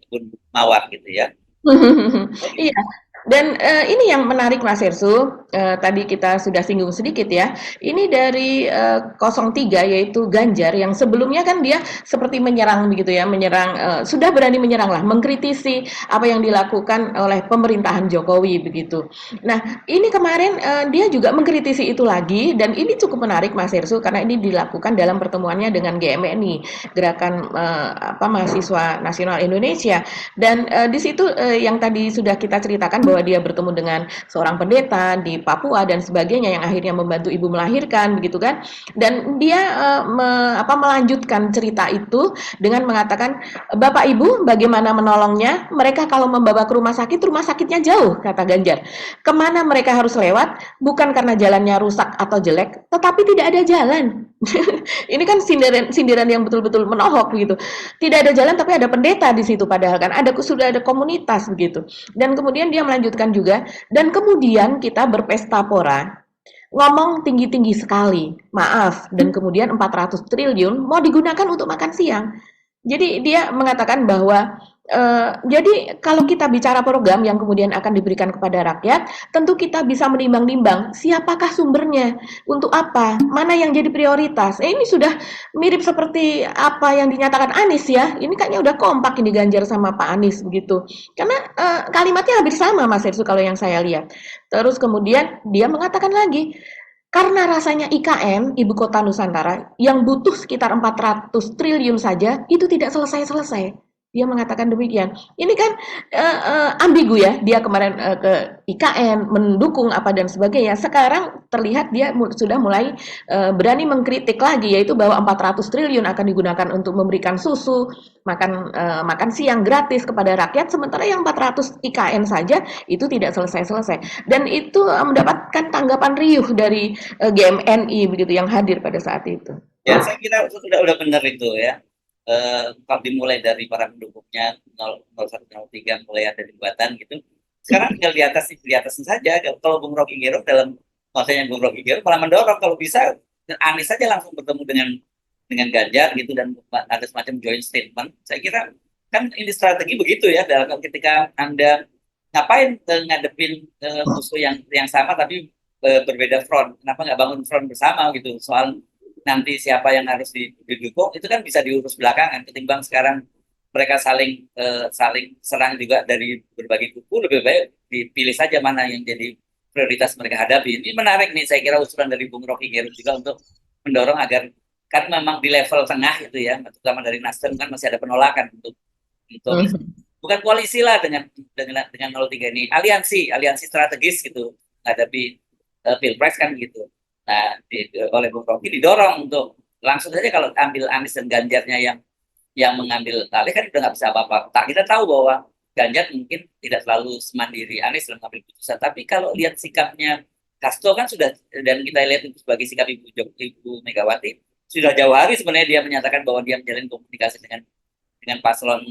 kebun mawar gitu ya. Iya. Dan ini yang menarik Mas Hirsu, tadi kita sudah singgung sedikit ya. Ini dari 03 yaitu Ganjar yang sebelumnya kan dia seperti menyerang begitu ya, sudah berani menyerang lah, mengkritisi apa yang dilakukan oleh pemerintahan Jokowi begitu. Nah, ini kemarin dia juga mengkritisi itu lagi, dan ini cukup menarik Mas Hirsu karena ini dilakukan dalam pertemuannya dengan GMNI, Gerakan Mahasiswa Nasional Indonesia. Dan di situ yang tadi sudah kita ceritakan bahwa dia bertemu dengan seorang pendeta di Papua dan sebagainya yang akhirnya membantu ibu melahirkan begitu kan. Dan dia melanjutkan cerita itu dengan mengatakan, "Bapak Ibu, bagaimana menolongnya? Mereka kalau membawa ke rumah sakitnya jauh," kata Ganjar. "Kemana mereka harus lewat? Bukan karena jalannya rusak atau jelek, tetapi tidak ada jalan." Ini kan sindiran yang betul-betul menohok begitu. Tidak ada jalan tapi ada pendeta di situ padahal kan sudah ada komunitas begitu. Dan kemudian dia melanjutkan juga, dan kemudian kita berpesta pora, ngomong tinggi-tinggi sekali, maaf, dan kemudian 400 triliun mau digunakan untuk makan siang. Jadi dia mengatakan bahwa jadi kalau kita bicara program yang kemudian akan diberikan kepada rakyat, tentu kita bisa menimbang-nimbang siapakah sumbernya, untuk apa, mana yang jadi prioritas. Ini sudah mirip seperti apa yang dinyatakan Anies ya. Ini kayaknya udah kompak ini Ganjar sama Pak Anies begitu. Karena kalimatnya hampir sama Mas Hersu kalau yang saya lihat. Terus kemudian dia mengatakan lagi, karena rasanya IKN, Ibu Kota Nusantara, yang butuh sekitar 400 triliun saja, itu tidak selesai-selesai. Dia mengatakan demikian. Ini kan ambigu ya, dia kemarin ke IKN, mendukung apa dan sebagainya. Sekarang terlihat dia sudah mulai berani mengkritik lagi, yaitu bahwa 400 triliun akan digunakan untuk memberikan susu, makan siang gratis kepada rakyat, sementara yang 400 IKN saja itu tidak selesai-selesai. Dan itu mendapatkan tanggapan riuh dari GMNI begitu yang hadir pada saat itu. Ya, saya kira udah benar itu ya. Kalau dimulai dari para pendukungnya 0103 mulai ada jembatan gitu. Sekarang tinggal di atasnya saja. Kalau Bung Rocky Gerung maksudnya Bung Rocky Gerung malah mendorong kalau bisa Anies saja langsung bertemu dengan Ganjar gitu dan ada semacam joint statement. Saya kira kan ini strategi begitu ya. Dalam ketika Anda ngapain ngadepin musuh yang sama tapi berbeda front. Kenapa nggak bangun front bersama gitu? Soal nanti siapa yang harus didukung itu kan bisa diurus belakangan ketimbang sekarang mereka saling serang juga dari berbagai kubu. Lebih baik dipilih saja mana yang jadi prioritas mereka hadapi. Ini menarik nih, saya kira usulan dari Bung Rocky Gerung juga untuk mendorong agar kan memang di level tengah itu ya, terutama dari Nasdem kan masih ada penolakan untuk bukan koalisi lah dengan 03 ini, aliansi strategis gitu hadapi Pilpres kan gitu. Nah, oleh Bung Rocky didorong untuk langsung saja kalau ambil Anies dan Ganjarnya yang mengambil alih kan udah nggak bisa apa-apa. Kita tahu bahwa Ganjar mungkin tidak selalu semandiri Anies dalam mengambil keputusan, tapi kalau lihat sikapnya Hasto kan sudah, dan kita lihat itu sebagai sikap Ibu Megawati, sudah jauh hari sebenarnya dia menyatakan bahwa dia menjalin komunikasi dengan paslon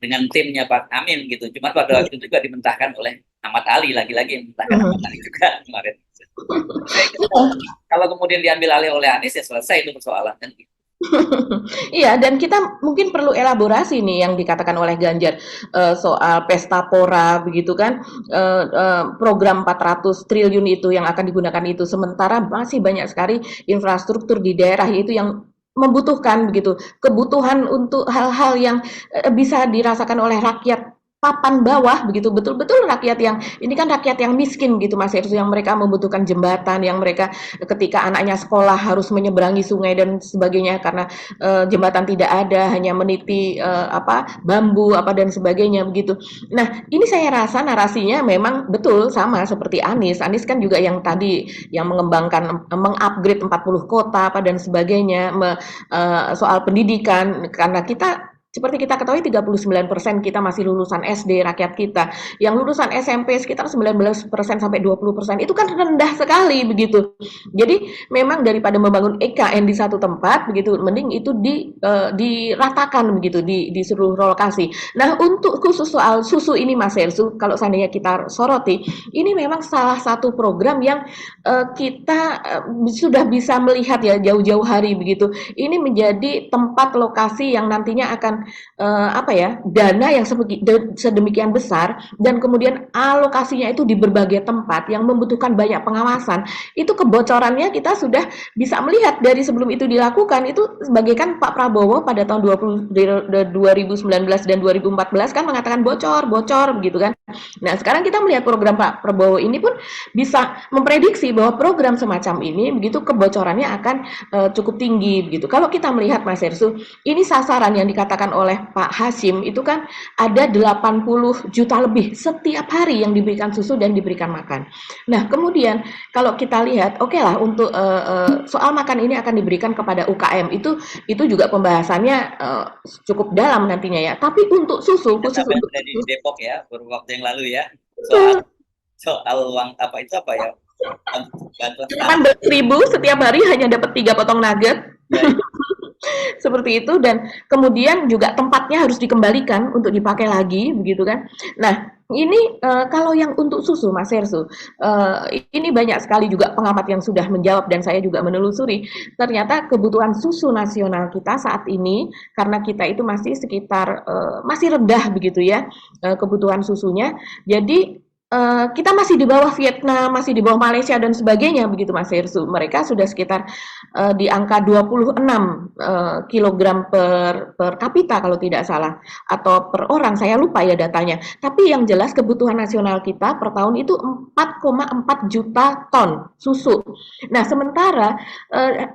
dengan timnya Pak Amin gitu. Cuma pada waktu itu juga dimentahkan oleh Ahmad Ali, lagi-lagi yang mentahkan Ahmad Ali juga kemarin. Kalau kemudian diambil alih oleh Anies ya selesai itu persoalan kan gitu. Iya, dan kita mungkin perlu elaborasi nih yang dikatakan oleh Ganjar soal pesta pora begitu kan, program 400 triliun itu yang akan digunakan itu, sementara masih banyak sekali infrastruktur di daerah itu yang membutuhkan begitu, kebutuhan untuk hal-hal yang bisa dirasakan oleh rakyat papan bawah begitu, betul-betul rakyat yang ini kan rakyat yang miskin gitu Mas Hersu, yang mereka membutuhkan jembatan, yang mereka ketika anaknya sekolah harus menyeberangi sungai dan sebagainya karena jembatan tidak ada, hanya meniti bambu dan sebagainya begitu. Nah, ini saya rasa narasinya memang betul sama seperti Anies. Anies kan juga yang tadi yang mengembangkan mengupgrade 40 kota dan sebagainya, soal pendidikan, karena kita seperti kita ketahui 39% kita masih lulusan SD rakyat kita. Yang lulusan SMP sekitar 19% sampai 20%. Itu kan rendah sekali begitu. Jadi memang daripada membangun EKN di satu tempat begitu, mending itu diratakan begitu di seluruh lokasi. Nah, untuk khusus soal susu ini Mas Hersu, kalau seandainya kita soroti, ini memang salah satu program yang kita sudah bisa melihat ya jauh-jauh hari begitu. Ini menjadi tempat lokasi yang nantinya akan dana yang sedemikian besar dan kemudian alokasinya itu di berbagai tempat yang membutuhkan banyak pengawasan. Itu kebocorannya kita sudah bisa melihat dari sebelum itu dilakukan. Itu sebagaikan Pak Prabowo pada tahun 2019 dan 2014 kan mengatakan bocor begitu kan. Nah, sekarang kita melihat program Pak Prabowo ini pun bisa memprediksi bahwa program semacam ini begitu kebocorannya akan cukup tinggi begitu. Kalau kita melihat Mas Hersu, ini sasaran yang dikatakan disampaikan oleh Pak Hasyim itu kan ada 80 juta lebih setiap hari yang diberikan susu dan diberikan makan. Nah, kemudian kalau kita lihat, oke lah untuk soal makan ini akan diberikan kepada UKM itu juga pembahasannya cukup dalam nantinya ya. Tapi untuk susu, khusus Apa yang untuk terjadi di susu, Depok ya beberapa waktu yang lalu ya, soal betul. soal uang apa itu apa ya, bantuan pangan 18.000 setiap hari hanya dapat 3 potong nugget. ya, Seperti itu dan kemudian juga tempatnya harus dikembalikan untuk dipakai lagi begitu kan. Nah, ini kalau yang untuk susu Mas Hersu, ini banyak sekali juga pengamat yang sudah menjawab dan saya juga menelusuri. Ternyata kebutuhan susu nasional kita saat ini karena kita itu masih sekitar masih rendah begitu ya kebutuhan susunya. Jadi kita masih di bawah Vietnam, masih di bawah Malaysia dan sebagainya begitu Mas Hersu. Mereka sudah sekitar di angka 26 kilogram per kapita kalau tidak salah atau per orang, saya lupa ya datanya. Tapi yang jelas kebutuhan nasional kita per tahun itu 4,4 juta ton susu. Nah, sementara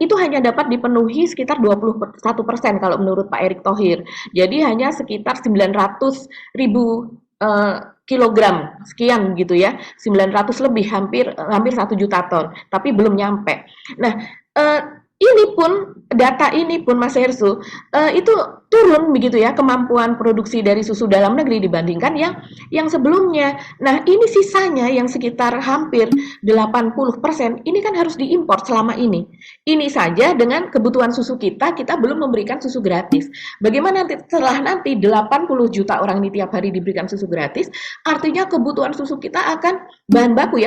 itu hanya dapat dipenuhi sekitar 21% kalau menurut Pak Erick Thohir. Jadi hanya sekitar 900.000 kilogram sekian gitu ya, 900 lebih, hampir hampir 1 juta ton, tapi belum nyampe. Nah, ini pun data ini pun Mas Hersu itu turun begitu ya kemampuan produksi dari susu dalam negeri dibandingkan yang sebelumnya. Nah, ini sisanya yang sekitar hampir 80% ini kan harus diimpor selama ini. Ini saja dengan kebutuhan susu kita belum memberikan susu gratis. Bagaimana nanti setelah nanti 80 juta orang ini tiap hari diberikan susu gratis, artinya kebutuhan susu kita akan bahan baku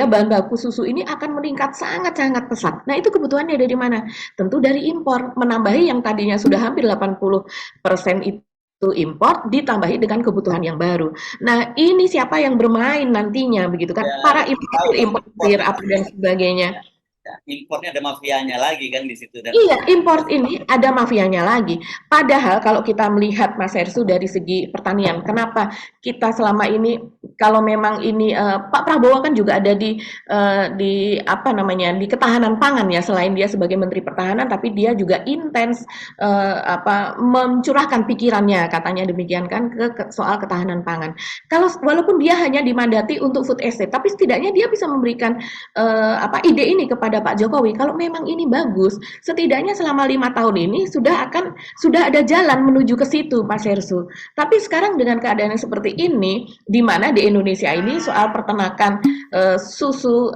susu ini akan meningkat sangat-sangat pesat. Nah, itu kebutuhannya dari mana? Tentu dari impor, menambahi yang tadinya sudah hampir 80% itu impor, ditambahi dengan kebutuhan yang baru. Nah, ini siapa yang bermain nantinya, begitu kan? ya, Para tahu importir, apa dan sebagainya. ya, impornya ada mafianya lagi kan di situ dan Iya, import ini ada mafianya lagi. Padahal kalau kita melihat Mas Hersu dari segi pertanian, kenapa kita selama ini kalau memang ini Pak Prabowo kan juga ada di apa namanya di ketahanan pangan ya selain dia sebagai Menteri Pertahanan, tapi dia juga intens apa mencurahkan pikirannya katanya demikian kan ke soal ketahanan pangan. Kalau walaupun dia hanya dimandati untuk food estate, tapi setidaknya dia bisa memberikan apa ide ini kepada Pak Jokowi. Kalau memang ini bagus, setidaknya selama 5 tahun ini sudah ada jalan menuju ke situ, Mas Hersu. Tapi sekarang dengan keadaan yang seperti ini, di mana di Indonesia ini soal peternakan susu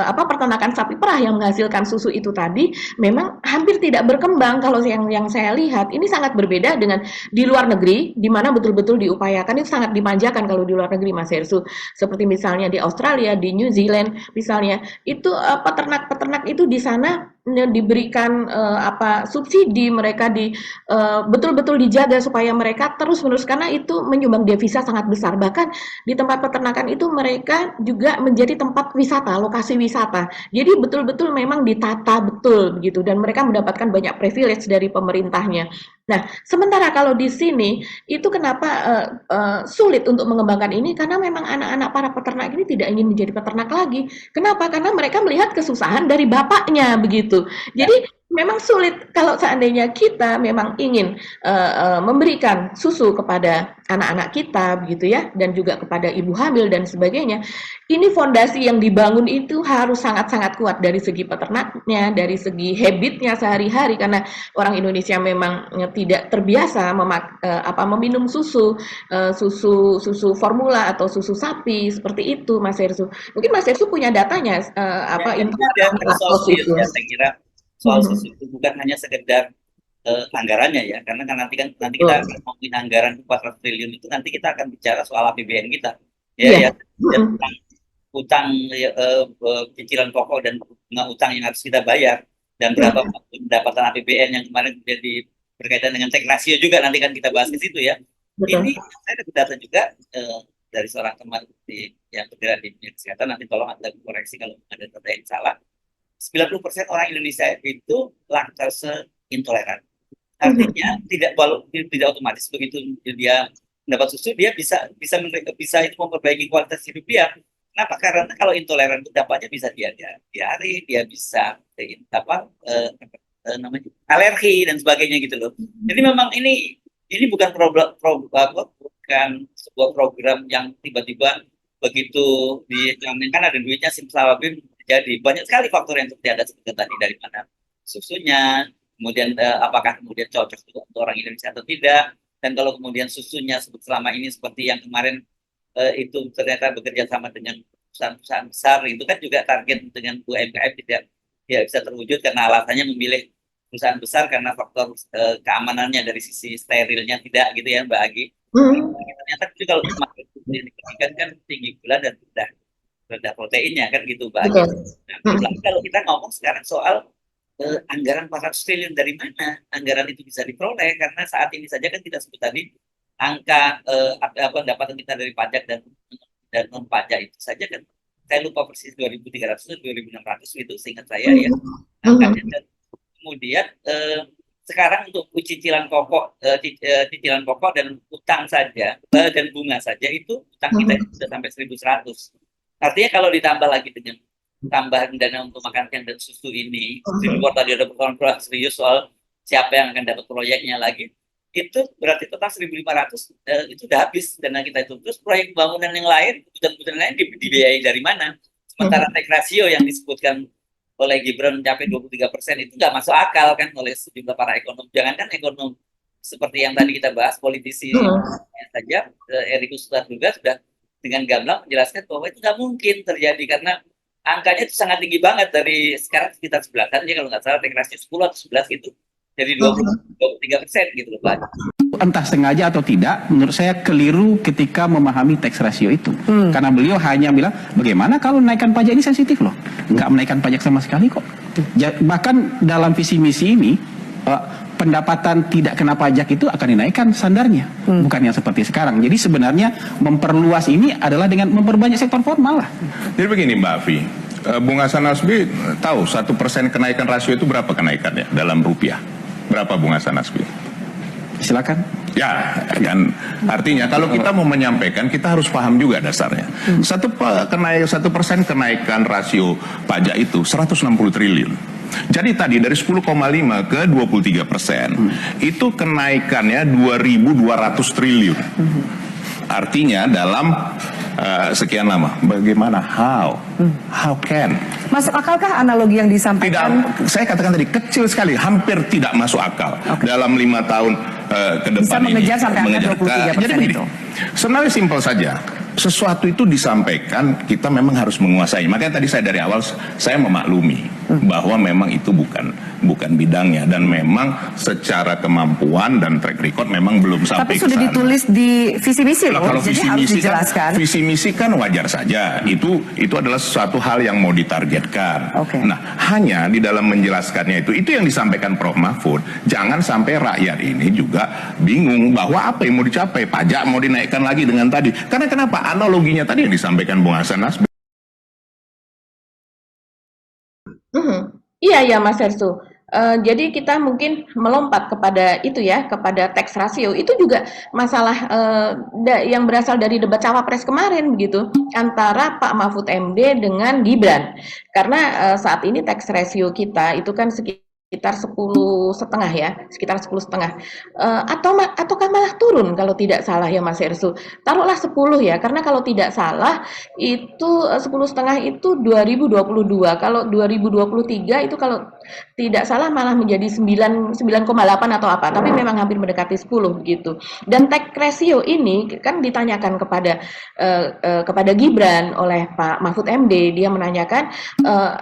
apa peternakan sapi perah yang menghasilkan susu itu tadi memang hampir tidak berkembang. Kalau yang saya lihat ini sangat berbeda dengan di luar negeri, di mana betul-betul diupayakan itu sangat dimanjakan kalau di luar negeri, Mas Hersu. Seperti misalnya di Australia, di New Zealand, misalnya itu peternak-peternak itu di sana diberikan apa subsidi, mereka betul-betul dijaga supaya mereka terus-menerus karena itu menyumbang devisa sangat besar. Bahkan di tempat peternakan itu mereka juga menjadi tempat wisata, lokasi wisata. Jadi betul-betul memang ditata betul begitu dan mereka mendapatkan banyak privilege dari pemerintahnya. Nah, sementara kalau di sini itu kenapa sulit untuk mengembangkan ini karena memang anak-anak para peternak ini tidak ingin menjadi peternak lagi. Kenapa? Karena mereka melihat kesusahan dari bapaknya begitu. Jadi memang sulit kalau seandainya kita memang ingin memberikan susu kepada anak-anak kita begitu ya dan juga kepada ibu hamil dan sebagainya. Ini fondasi yang dibangun itu harus sangat-sangat kuat dari segi peternaknya, dari segi habitnya sehari-hari karena orang Indonesia memang tidak terbiasa meminum susu formula atau susu sapi seperti itu Mas Hersu. Mungkin Mas Hersu punya datanya ya, ini ada soal serius ya saya kira soal susu itu bukan hanya sekedar anggarannya ya karena kan nanti kita akan ngomongin anggaran 400 triliun itu nanti kita akan bicara soal APBN kita ya dan utang cicilan pokok dan bunga utang yang harus kita bayar dan berapa pendapatan APBN yang kemarin berkaitan dengan tax ratio juga nanti kan kita bahas ke situ ya. Ini saya ada data juga dari seorang teman yang bergerak di bidang kesehatan, nanti tolong Anda koreksi kalau ada data yang salah. 90% orang Indonesia itu laktase intoleran. Artinya tidak otomatis begitu dia mendapat susu dia bisa itu memperbaiki kualitas hidup dia. Kenapa? Karena kalau intoleran itu dampaknya bisa diare, dia bisa namanya alergi dan sebagainya gitu loh. Jadi memang ini ini bukan bukan sebuah program yang tiba-tiba begitu dijaminkan ada duitnya simsalabim jadi. Banyak sekali faktor yang terjadi seperti tadi, dari mana susunya, kemudian apakah kemudian cocok untuk orang Indonesia atau tidak, dan kalau kemudian susunya selama ini seperti yang kemarin itu ternyata bekerja sama dengan perusahaan-perusahaan besar, itu kan juga target dengan UMKM tidak bisa terwujud karena alasannya memilih perusahaan besar karena faktor keamanannya dari sisi sterilnya tidak, gitu ya Mbak Agi. Ternyata kalau semakin yang diperhatikan kan tinggi gula dan rendah proteinnya kan gitu Mbak Agi. Nah, kalau kita ngomong sekarang soal anggaran 400 triliun, dari mana anggaran itu bisa diperoleh, karena saat ini saja kan kita sebut tadi angka pendapatan kita dari pajak dan non pajak itu saja kan saya lupa persis 2.300 atau 2.600 itu seingat saya ya angkanya. Dan kemudian sekarang untuk cicilan pokok dan utang saja dan bunga saja itu utang kita sudah sampai 1.100. Artinya kalau ditambah lagi dengan tambahan dana untuk makan siang dan susu ini, di luar tadi ada persoalan serius soal siapa yang akan dapat proyeknya lagi, itu berarti total 1.500 itu udah habis dana kita itu. Terus proyek bangunan yang lain, kebutuhan lain dibiayai dari mana? Sementara tax ratio yang disebutkan oleh Gibran mencapai 23% itu nggak masuk akal kan oleh sejumlah para ekonom. Jangankan ekonom seperti yang tadi kita bahas, politisi saja, Erick Ustad juga sudah dengan gamblang menjelaskan bahwa itu nggak mungkin terjadi karena angkanya itu sangat tinggi banget, dari sekarang sekitar 11-an ya kalau nggak salah, tax ratio 10 atau 11 gitu. Jadi 23% gitu loh Pak. Entah sengaja atau tidak, menurut saya keliru ketika memahami tax ratio itu. Karena beliau hanya bilang, bagaimana kalau naikkan pajak ini sensitif loh. Nggak menaikkan pajak sama sekali kok. Bahkan dalam visi misi ini, pendapatan tidak kena pajak itu akan dinaikkan standarnya. Bukan yang seperti sekarang. Jadi sebenarnya memperluas ini adalah dengan memperbanyak sektor formal lah. Jadi begini Mbak Afi, Bung Hasan Nasbi tahu 1% kenaikan rasio itu berapa kenaikannya dalam rupiah? Berapa Bung Hasan Nasbi? Silakan. Ya, kan artinya kalau kita mau menyampaikan kita harus paham juga dasarnya. 1% kenaikan rasio pajak itu 160 triliun. Jadi tadi dari 10,5 ke 23%, itu kenaikannya 2.200 triliun. Artinya dalam sekian lama, bagaimana? How can? Masuk akalkah analogi yang disampaikan? Tidak, saya katakan tadi kecil sekali, hampir tidak masuk akal dalam 5 tahun ke depan. Bisa mengejar ini, sampai angka 23% jadi itu. Sebenarnya simpel saja. Sesuatu itu disampaikan, kita memang harus menguasai. Makanya tadi saya dari awal saya memaklumi bahwa memang itu bukan bidangnya, dan memang secara kemampuan dan track record memang belum sampai ke sana. Tapi sudah ditulis di visi misi loh, Kalau jadi visi harus misi dijelaskan. visi misi kan wajar saja. Itu adalah suatu hal yang mau ditargetkan. Nah, hanya di dalam menjelaskannya itu yang disampaikan Prof. Mahfud. Jangan sampai rakyat ini juga bingung bahwa apa yang mau dicapai, pajak mau dinaikkan lagi dengan tadi. Karena kenapa? Analoginya tadi yang disampaikan Bung Hasan Nasbi. Iya ya Mas Hersu. Jadi kita mungkin melompat kepada itu ya, kepada tax ratio. Itu juga masalah yang berasal dari debat cawapres kemarin begitu, antara Pak Mahfud MD dengan Gibran. Karena saat ini tax ratio kita itu kan sekitar 10,5 ya, sekitar 10,5. Ataukah malah turun kalau tidak salah ya Mas Hersu. Taruhlah 10 ya, karena kalau tidak salah itu 10,5 itu 2022. Kalau 2023 itu kalau tidak salah malah menjadi 9,8 atau apa, tapi memang hampir mendekati 10 begitu. Dan tax ratio ini kan ditanyakan kepada Gibran oleh Pak Mahfud MD. Dia menanyakan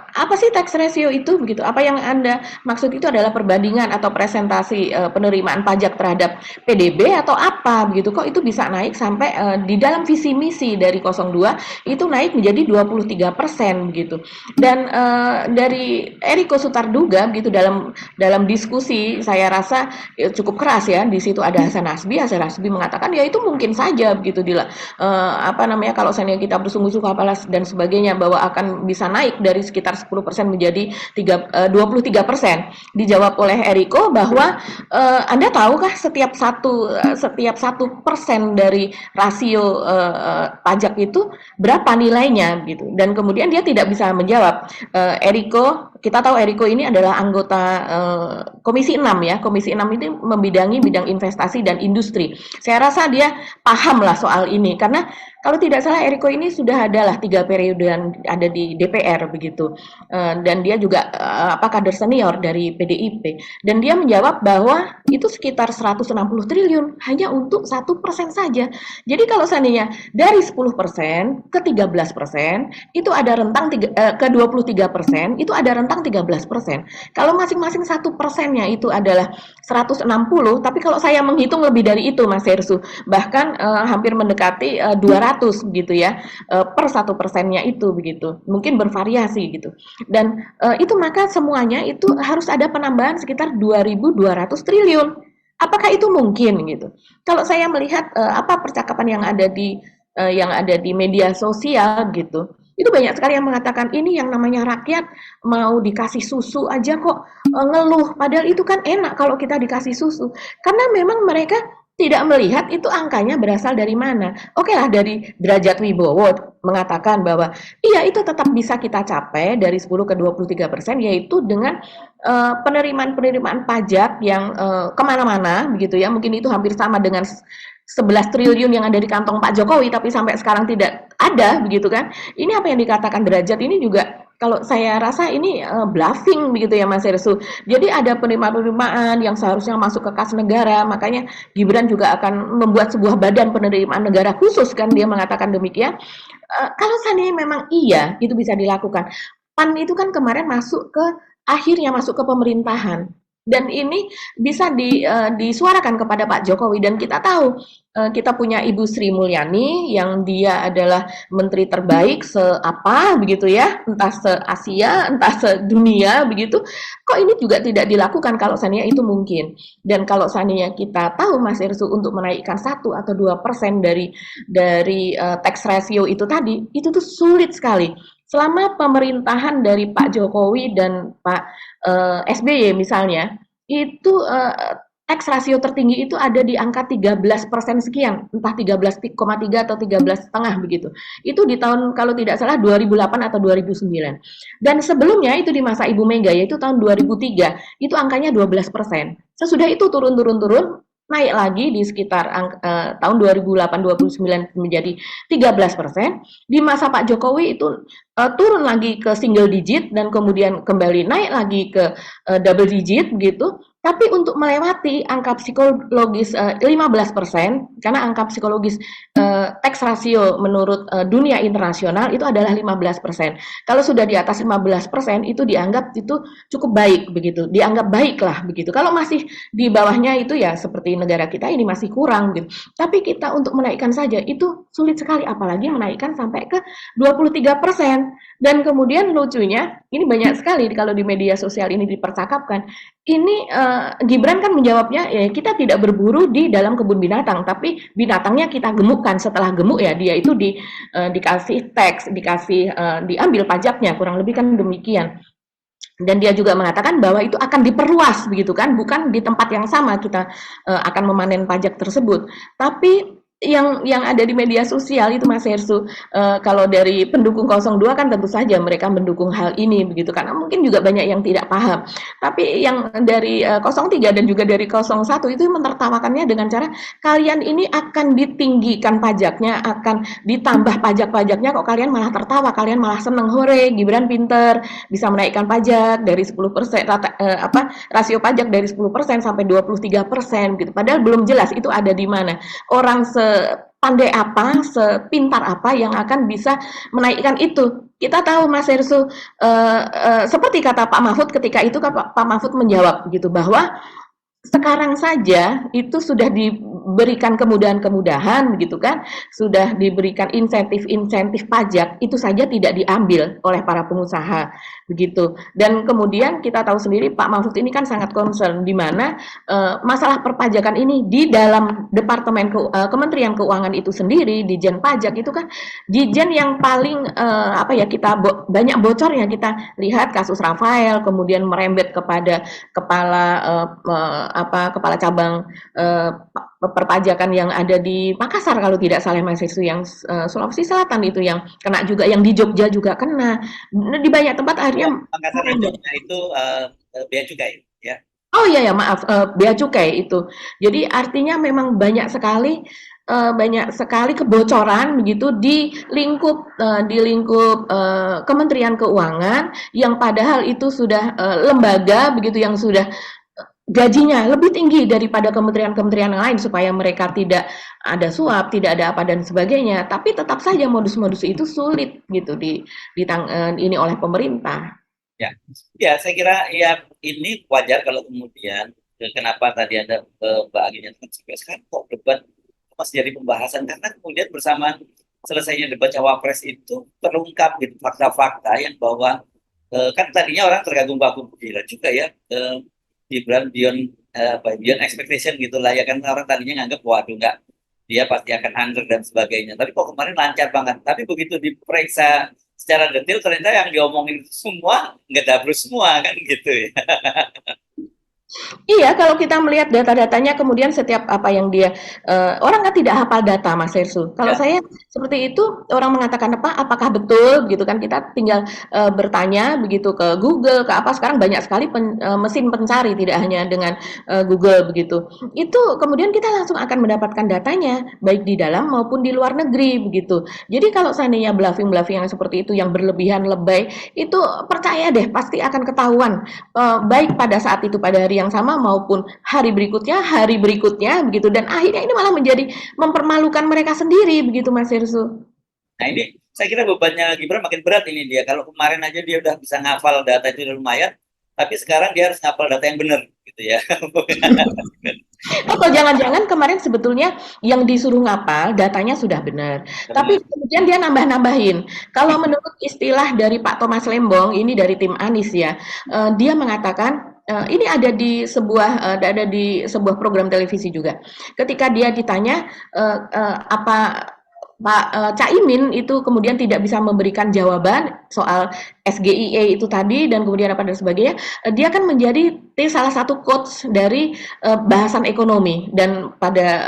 apa sih tax ratio itu begitu? Apa yang Anda maksud itu adalah perbandingan atau presentasi penerimaan pajak terhadap PDB atau apa begitu? Kok itu bisa naik sampai di dalam visi misi dari 02 itu naik menjadi 23% begitu. Dan dari Eriko Sutarduga begitu dalam diskusi saya rasa cukup keras ya. Di situ ada Hasan Nasbi mengatakan ya itu mungkin saja begitu kalau seandainya kita bersungguh-sungguh apalah dan sebagainya bahwa akan bisa naik dari sekitar 10% menjadi 23%. dijawab oleh Eriko bahwa Anda tahukah setiap 1% dari rasio pajak itu berapa nilainya gitu. Dan kemudian dia tidak bisa menjawab. Eriko, kita tahu Eriko ini adalah anggota Komisi 6 ya. Komisi 6 itu membidangi bidang investasi dan industri. Saya rasa dia paham lah soal ini karena kalau tidak salah Eriko ini sudah adalah 3 periode yang ada di DPR begitu. Dan dia juga kader senior dari PDIP. Dan dia menjawab bahwa itu sekitar 160 triliun hanya untuk 1% saja. Jadi kalau seandainya dari 10% ke 13% itu ada rentang ke 23% itu ada rentang 13%. Kalau masing-masing 1%-nya itu adalah 160, tapi kalau saya menghitung lebih dari itu Mas Hersu, bahkan hampir mendekati 200 gitu ya per 1%-nya itu begitu. Mungkin bervariasi gitu. Dan itu maka semuanya itu harus ada penambahan sekitar 2.200 triliun. Apakah itu mungkin gitu? Kalau saya melihat percakapan yang ada di media sosial gitu, itu banyak sekali yang mengatakan ini yang namanya rakyat mau dikasih susu aja kok ngeluh, padahal itu kan enak kalau kita dikasih susu. Karena memang mereka tidak melihat itu angkanya berasal dari mana. Oke lah, dari Derajat Wibowo mengatakan bahwa iya itu tetap bisa kita capai dari 10 ke 23%, yaitu dengan penerimaan pajak yang kemana-mana begitu ya. Mungkin itu hampir sama dengan 11 triliun yang ada di kantong Pak Jokowi, tapi sampai sekarang tidak ada begitu kan. Ini apa yang dikatakan Derajat ini juga kalau saya rasa ini bluffing begitu ya Mas Hersu. Jadi ada penerimaan yang seharusnya masuk ke kas negara, makanya Gibran juga akan membuat sebuah badan penerimaan negara khusus kan, dia mengatakan demikian. Kalau seandainya memang iya itu bisa dilakukan. PAN itu kan kemarin akhirnya masuk ke pemerintahan. Dan ini bisa disuarakan kepada Pak Jokowi, dan kita tahu kita punya Ibu Sri Mulyani yang dia adalah menteri terbaik begitu ya, entah se-Asia, entah sedunia begitu. Kok ini juga tidak dilakukan kalau seandainya itu mungkin. Dan kalau seandainya kita tahu Mas Irsu untuk menaikkan 1 atau 2% dari tax ratio itu tadi, itu tuh sulit sekali. Selama pemerintahan dari Pak Jokowi dan Pak SBY misalnya, itu tax ratio tertinggi itu ada di angka 13% sekian, entah 13,3 atau 13,5 begitu. Itu di tahun kalau tidak salah 2008 atau 2009. Dan sebelumnya itu di masa Ibu Mega, yaitu tahun 2003, itu angkanya 12%. Sesudah itu turun, naik lagi di sekitar tahun 2008-2009 menjadi 13%. Di masa Pak Jokowi itu turun lagi ke single digit dan kemudian kembali naik lagi ke double digit gitu. Tapi untuk melewati angka psikologis 15%, karena angka psikologis tax ratio menurut dunia internasional itu adalah 15%. Kalau sudah di atas 15% itu dianggap itu cukup baik begitu, dianggap baik lah begitu. Kalau masih di bawahnya itu ya seperti negara kita ini masih kurang gitu. Tapi kita untuk menaikkan saja itu sulit sekali, apalagi menaikkan sampai ke 23%. Dan kemudian lucunya, ini banyak sekali kalau di media sosial ini dipercakapkan. Ini Gibran kan menjawabnya, ya kita tidak berburu di dalam kebun binatang, tapi binatangnya kita gemukkan. Setelah gemuk ya dia itu dikasih tax, diambil pajaknya, kurang lebih kan demikian. Dan dia juga mengatakan bahwa itu akan diperluas begitu kan, bukan di tempat yang sama kita akan memanen pajak tersebut. Tapi yang ada di media sosial itu Mas Hersu, kalau dari pendukung 02 kan tentu saja mereka mendukung hal ini begitu, karena mungkin juga banyak yang tidak paham. Tapi yang dari 03 dan juga dari 01 itu menertawakannya dengan cara kalian ini akan ditinggikan pajaknya, akan ditambah pajak-pajaknya, kok kalian malah tertawa, kalian malah seneng, hore Gibran pinter bisa menaikkan pajak dari 10%, rasio pajak dari 10% sampai 23% gitu. Padahal belum jelas itu ada di mana. Orang sepandai apa, sepintar apa yang akan bisa menaikkan itu. Kita tahu Mas Hersu, seperti kata Pak Mahfud ketika itu Pak Mahfud menjawab gitu bahwa sekarang saja itu sudah diberikan kemudahan-kemudahan gitu kan, sudah diberikan insentif-insentif pajak, itu saja tidak diambil oleh para pengusaha begitu. Dan kemudian kita tahu sendiri Pak Mahfud ini kan sangat concern di mana masalah perpajakan ini di dalam Kementerian Keuangan itu sendiri, Dijen Pajak itu kan Dijen yang paling apa ya, banyak bocornya, kita lihat kasus Rafael, kemudian merembet kepada kepala kepala cabang perpajakan yang ada di Makassar kalau tidak salah, Mas Rizky, yang Sulawesi Selatan itu yang kena juga, yang di Jogja juga kena. Nah, di banyak tempat akhirnya Makassar dan Jogja itu bea cukai ya. Oh iya ya, maaf, bea cukai itu. Jadi artinya memang banyak sekali kebocoran begitu di lingkup Kementerian Keuangan, yang padahal itu sudah lembaga begitu yang sudah gajinya lebih tinggi daripada kementerian-kementerian yang lain supaya mereka tidak ada suap, tidak ada apa dan sebagainya. Tapi tetap saja modus-modus itu sulit gitu ini oleh pemerintah. Ya, ya saya kira ya ini wajar kalau kemudian kenapa tadi ada Mbak Aginya sampai sekarang kok debat masih jadi pembahasan, karena kemudian bersama selesainya debat cawapres itu terungkap gitu fakta-fakta yang bahwa kan tadinya orang terganggu-ganggu gila juga ya, Gibran beyond expectation gitulah ya, kan orang tadinya nganggap waduh nggak, dia pasti akan under dan sebagainya, tapi kok kemarin lancar banget. Tapi begitu diperiksa secara detail ternyata yang diomongin semua nggak dabrus semua kan gitu ya. Iya, kalau kita melihat data-datanya, kemudian setiap apa yang dia orang kan tidak hafal data, Mas Hersu. Kalau Ya. saya seperti itu, orang mengatakan apa, apakah betul, gitu kan? Kita tinggal bertanya begitu ke Google, ke apa. Sekarang banyak sekali mesin pencari, tidak hanya dengan Google begitu. Itu kemudian kita langsung akan mendapatkan datanya, baik di dalam maupun di luar negeri begitu. Jadi kalau seandainya bluffing-bluffing yang seperti itu, yang berlebihan, lebay, itu percaya deh, pasti akan ketahuan. Baik pada saat itu, pada hari yang sama maupun hari berikutnya begitu, dan akhirnya ini malah menjadi mempermalukan mereka sendiri begitu, Mas Hersu. Nah ini saya kira bebannya Gibran makin berat ini dia. Kalau kemarin aja dia udah bisa ngafal data itu lumayan, tapi sekarang dia harus ngafal data yang benar gitu ya. Atau jangan-jangan kemarin sebetulnya yang disuruh ngapal datanya sudah benar, tapi kemudian dia nambah-nambahin. Kalau menurut istilah dari Pak Thomas Lembong, ini dari tim Anies ya, dia mengatakan ini ada di sebuah program televisi juga. Ketika dia ditanya apa Pak Caimin itu kemudian tidak bisa memberikan jawaban soal SGIE itu tadi dan kemudian apa dan sebagainya, dia kan menjadi salah satu coach dari bahasan ekonomi, dan pada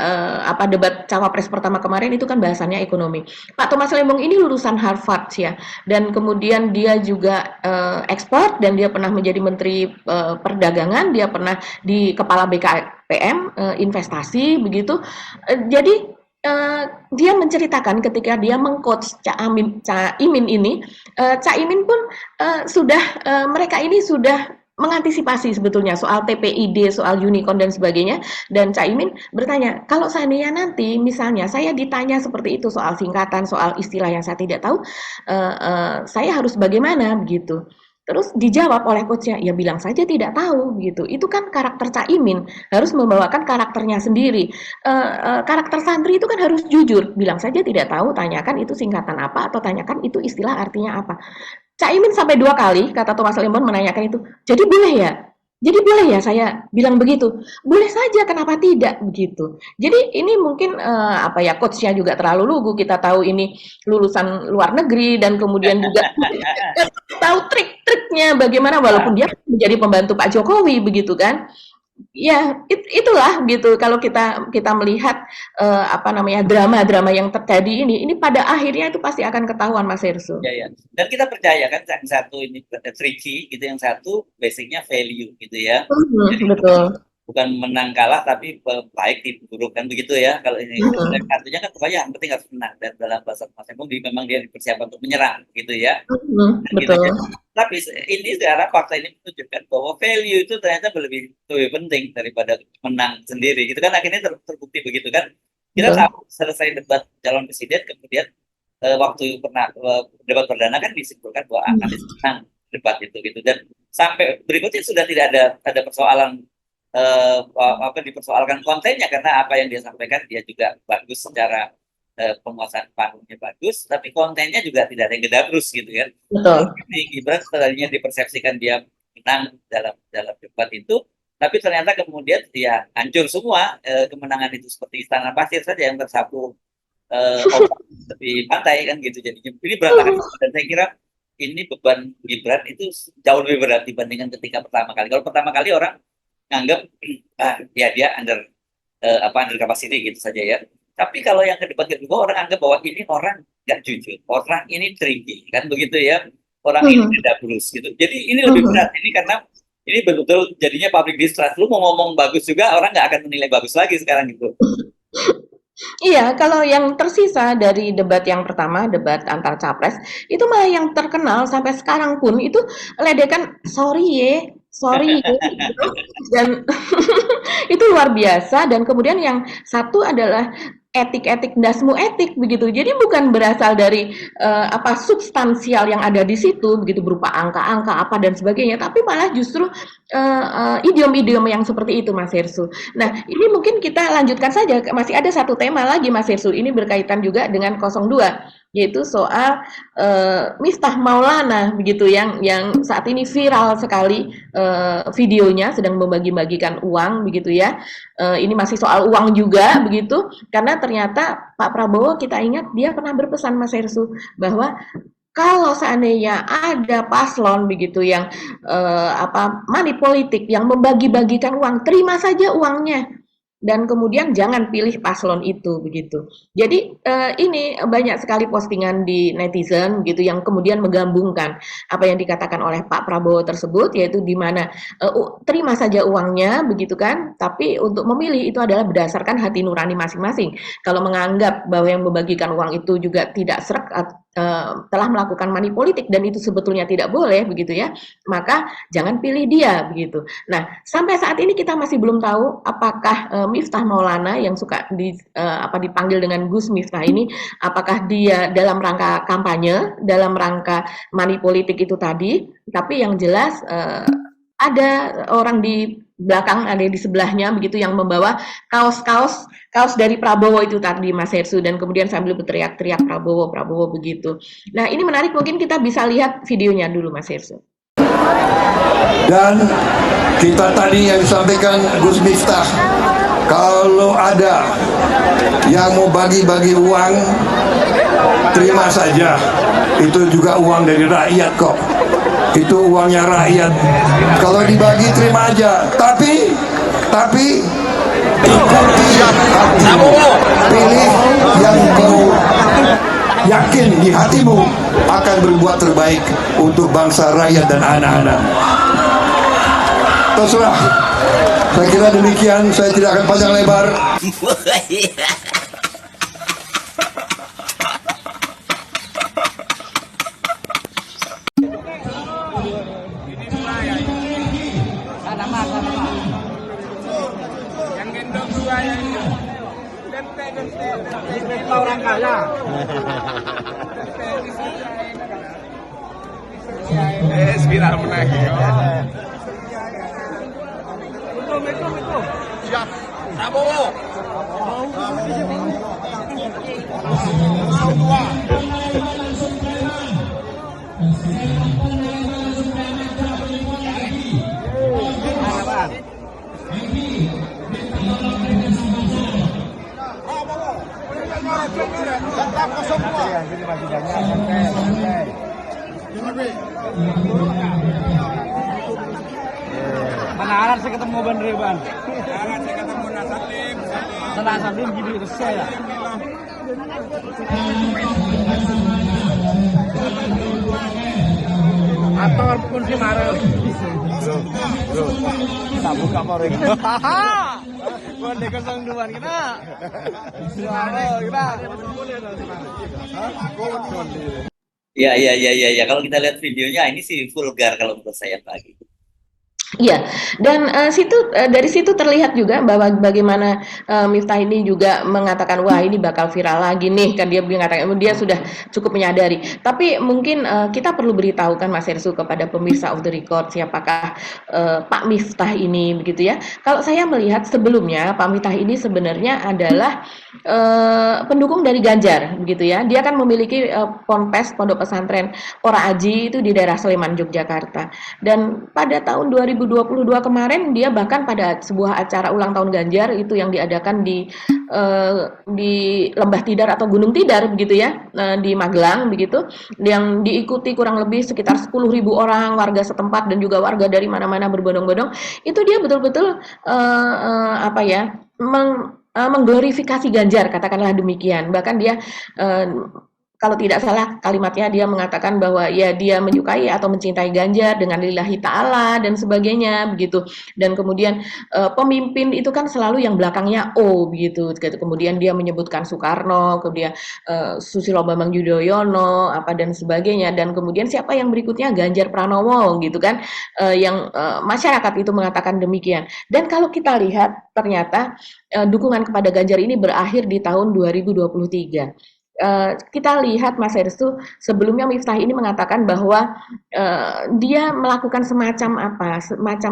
debat cawapres pertama kemarin itu kan bahasannya ekonomi. Pak Thomas Lembong ini lulusan Harvard ya, dan kemudian dia juga ekspor, dan dia pernah menjadi menteri perdagangan, dia pernah di kepala BKPM investasi begitu. Jadi dia menceritakan ketika dia meng-coach Caimin ini, Caimin pun mereka ini sudah mengantisipasi sebetulnya soal TPID, soal unicorn dan sebagainya, dan Caimin bertanya, kalau seandainya nanti misalnya saya ditanya seperti itu soal singkatan, soal istilah yang saya tidak tahu, saya harus bagaimana begitu. Terus dijawab oleh coachnya, ya bilang saja tidak tahu gitu. Itu kan karakter Caimin, harus membawakan karakternya sendiri. Karakter santri itu kan harus jujur, bilang saja tidak tahu, tanyakan itu singkatan apa, atau tanyakan itu istilah artinya apa. Caimin sampai 2 kali, kata Thomas Lembong, menanyakan itu, jadi boleh ya? Jadi boleh ya saya bilang begitu? Boleh saja, kenapa tidak begitu? Jadi ini mungkin coachnya juga terlalu lugu. Kita tahu ini lulusan luar negeri dan kemudian juga tahu trik-triknya bagaimana, walaupun dia menjadi pembantu Pak Jokowi begitu kan. Ya, itulah gitu. Kalau kita melihat drama-drama yang terjadi ini pada akhirnya itu pasti akan ketahuan, Mas Hersu. Ya, ya. Dan kita percaya kan yang satu ini tricky gitu, yang satu basicnya value gitu ya. Jadi betul. Bukan menang kalah tapi baik buruk kan begitu ya. Kalau ini artinya kan pokoknya yang penting harus menang, dan dalam bahasa Mas Emong memang dia dipersiapkan untuk menyerang gitu ya. Betul. Gitu. Tapi ini sekarang fakta ini menunjukkan bahwa value itu ternyata lebih penting daripada menang sendiri gitu kan. Akhirnya terbukti begitu kan. Kita tahu selesai debat calon presiden, kemudian waktu debat perdana kan disimpulkan bahwa akan menang debat itu gitu, dan sampai berikutnya sudah tidak ada persoalan apa dipersoalkan kontennya, karena apa yang dia sampaikan dia juga bagus secara penguasaan panggungnya bagus, tapi kontennya juga tidak ada yang gedabrus gitu kan. Betul. Ini Gibran tadinya dipersepsikan dia menang dalam debat itu, tapi ternyata kemudian dia hancur semua. Kemenangan itu seperti istana pasir saja yang tersapu ombak di pantai kan gitu, jadinya ini berantakan. Dan saya kira ini beban Gibran itu jauh lebih berat dibandingkan ketika pertama kali. Kalau pertama kali orang nganggap ya dia under capacity gitu saja ya. Tapi kalau yang debat kedua orang anggap bahwa ini orang nggak jujur, orang ini tricky kan begitu ya, orang ini tidak bulus gitu. Jadi ini lebih berat ini karena ini betul-betul jadinya public distrust. Lu mau ngomong bagus juga orang nggak akan menilai bagus lagi sekarang gitu. Iya, kalau yang tersisa dari debat yang pertama, debat antar capres, itu malah yang terkenal sampai sekarang pun itu ledekan sorry ye, gitu. Dan itu luar biasa. Dan kemudian yang satu adalah etik-etik dasmu etik begitu. Jadi bukan berasal dari substansial yang ada di situ begitu berupa angka-angka apa dan sebagainya, tapi malah justru idiom-idiom yang seperti itu, Mas Hersu. Nah, ini mungkin kita lanjutkan saja, masih ada satu tema lagi, Mas Hersu. Ini berkaitan juga dengan 02, yaitu soal Miftah Maulana begitu yang saat ini viral sekali videonya sedang membagi-bagikan uang begitu ya. Ini masih soal uang juga begitu, karena ternyata Pak Prabowo kita ingat dia pernah berpesan, Mas Hersu, bahwa kalau seandainya ada paslon begitu yang money politik yang membagi-bagikan uang, terima saja uangnya dan kemudian jangan pilih paslon itu begitu. Jadi ini banyak sekali postingan di netizen gitu yang kemudian menggabungkan apa yang dikatakan oleh Pak Prabowo tersebut, yaitu di mana terima saja uangnya begitu kan, tapi untuk memilih itu adalah berdasarkan hati nurani masing-masing. Kalau menganggap bahwa yang membagikan uang itu juga tidak srek telah melakukan money politik dan itu sebetulnya tidak boleh begitu ya, maka jangan pilih dia begitu. Nah, sampai saat ini kita masih belum tahu apakah Miftah Maulana yang suka dipanggil dengan Gus Miftah ini, apakah dia dalam rangka kampanye, dalam rangka money politik itu tadi, tapi yang jelas ada orang di belakang, ada di sebelahnya begitu yang membawa kaos dari Prabowo itu tadi, Mas Hersu, dan kemudian sambil berteriak-teriak Prabowo begitu. Nah, ini menarik, mungkin kita bisa lihat videonya dulu, Mas Hersu. Dan kita tadi yang disampaikan Gus Miftah, kalau ada yang mau bagi-bagi uang, terima saja. Itu juga uang dari rakyat kok. Itu uangnya rakyat. Kalau dibagi terima aja. Tapi ikuti hatimu. Pilih yang kau yakin di hatimu akan berbuat terbaik untuk bangsa, rakyat dan anak-anak. Terserah. Saya kira demikian. Saya tidak akan panjang lebar. Orang kaya. Viral menang. Itu. Siap. Prabowo. Mana saya ketemu Ban Reban. Saya ketemu Nasalim. Nasalim jadi resah ya. Ator pun si marah. Bro. Kita buka moreng. Boleh 02 kena. Ya. Kalau kita lihat videonya ini sih vulgar kalau menurut saya pagi. Iya, dan dari situ terlihat juga bahwa bagaimana Miftah ini juga mengatakan, wah ini bakal viral lagi nih, kan dia mengatakan dia sudah cukup menyadari. Tapi mungkin kita perlu beritahukan Mas Hersu kepada pemirsa of the record siapakah Pak Miftah ini, begitu ya. Kalau saya melihat sebelumnya Pak Miftah ini sebenarnya adalah pendukung dari Ganjar, begitu ya. Dia kan memiliki ponpes pondok pesantren Ora Aji itu di daerah Sleman, Yogyakarta. Dan pada tahun 2022 kemarin dia bahkan pada sebuah acara ulang tahun Ganjar itu yang diadakan di Lembah Tidar atau Gunung Tidar begitu ya, di Magelang begitu, yang diikuti kurang lebih sekitar 10.000 orang warga setempat dan juga warga dari mana-mana berbondong-bondong. Itu dia betul-betul apa ya, mengglorifikasi Ganjar, katakanlah demikian. Bahkan dia kalau tidak salah kalimatnya dia mengatakan bahwa ya dia menyukai atau mencintai Ganjar dengan lillahi ta'ala dan sebagainya begitu. Dan kemudian pemimpin itu kan selalu yang belakangnya O begitu. Kemudian dia menyebutkan Soekarno, kemudian Susilo Bambang Yudhoyono apa dan sebagainya, dan kemudian siapa yang berikutnya, Ganjar Pranowo gitu kan, yang masyarakat itu mengatakan demikian. Dan kalau kita lihat ternyata dukungan kepada Ganjar ini berakhir di tahun 2023. Kita lihat Mas Hersu, sebelumnya Miftah ini mengatakan bahwa dia melakukan semacam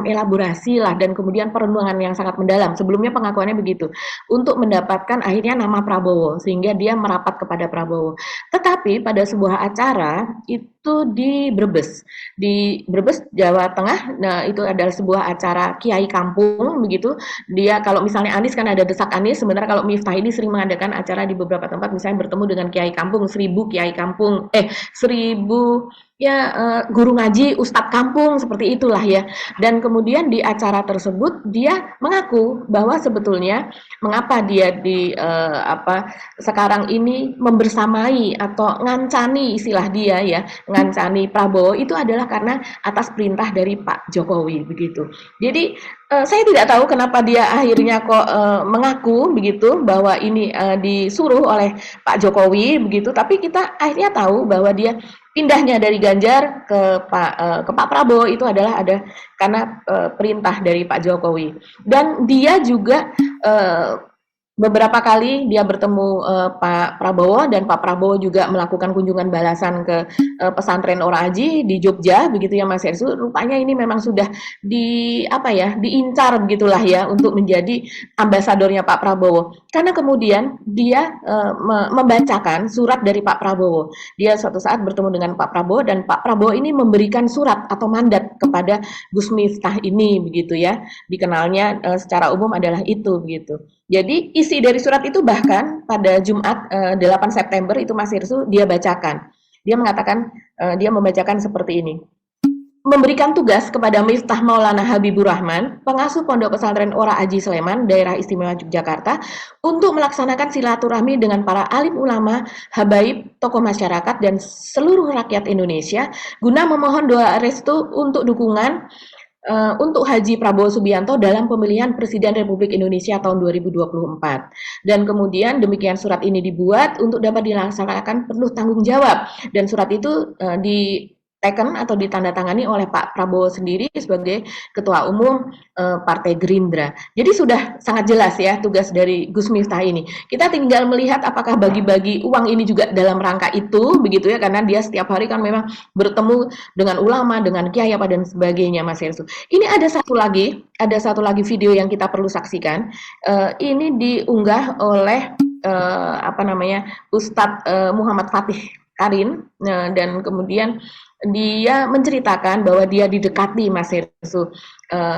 elaborasi lah dan kemudian perenungan yang sangat mendalam. Sebelumnya pengakuannya begitu, untuk mendapatkan akhirnya nama Prabowo sehingga dia merapat kepada Prabowo. Tetapi pada sebuah acara itu di Brebes, Jawa Tengah. Nah, itu adalah sebuah acara Kiai Kampung begitu. Dia kalau misalnya Anies kan ada Desak Anies, sebenarnya kalau Miftah ini sering mengadakan acara di beberapa tempat, misalnya bertemu dengan Kiai Kampung, 1000 Kiai Kampung, 1000 ya guru ngaji, ustadz kampung, seperti itulah ya. Dan kemudian di acara tersebut dia mengaku bahwa sebetulnya mengapa dia sekarang ini membersamai atau ngancani, istilah dia ya, ngancani Prabowo itu adalah karena atas perintah dari Pak Jokowi begitu. Jadi saya tidak tahu kenapa dia akhirnya kok mengaku begitu bahwa ini disuruh oleh Pak Jokowi begitu, tapi kita akhirnya tahu bahwa dia pindahnya dari Ganjar ke Pak Prabowo itu adalah ada karena perintah dari Pak Jokowi. Dan dia juga beberapa kali dia bertemu Pak Prabowo, dan Pak Prabowo juga melakukan kunjungan balasan ke pesantren Ora Aji di Jogja begitu ya Mas Hersu. Rupanya ini memang sudah diincar begitulah ya untuk menjadi ambasadornya Pak Prabowo. Karena kemudian dia membacakan surat dari Pak Prabowo. Dia suatu saat bertemu dengan Pak Prabowo dan Pak Prabowo ini memberikan surat atau mandat kepada Gus Miftah ini begitu ya. Dikenalnya secara umum adalah itu begitu. Jadi isi dari surat itu bahkan pada Jumat 8 September itu Mas Hirsu dia bacakan. Dia mengatakan, dia membacakan seperti ini. Memberikan tugas kepada Miftah Maulana Habibur Rahman, pengasuh Pondok Pesantren Ora Aji Sleman, Daerah Istimewa Yogyakarta, untuk melaksanakan silaturahmi dengan para alim ulama, habaib, tokoh masyarakat, dan seluruh rakyat Indonesia, guna memohon doa restu untuk dukungan untuk Haji Prabowo Subianto dalam pemilihan Presiden Republik Indonesia tahun 2024. Dan kemudian demikian surat ini dibuat untuk dapat dilaksanakan penuh tanggung jawab. Dan surat itu diteken atau ditandatangani oleh Pak Prabowo sendiri sebagai Ketua Umum Partai Gerindra. Jadi sudah sangat jelas ya tugas dari Gus Miftah ini. Kita tinggal melihat apakah bagi-bagi uang ini juga dalam rangka itu, begitu ya, karena dia setiap hari kan memang bertemu dengan ulama, dengan kiai apa dan sebagainya, Mas Hersu. Ini ada satu lagi video yang kita perlu saksikan. Ini diunggah oleh Ustadz Muhammad Fatih Karin, dan kemudian dia menceritakan bahwa dia didekati, Mas Hersu,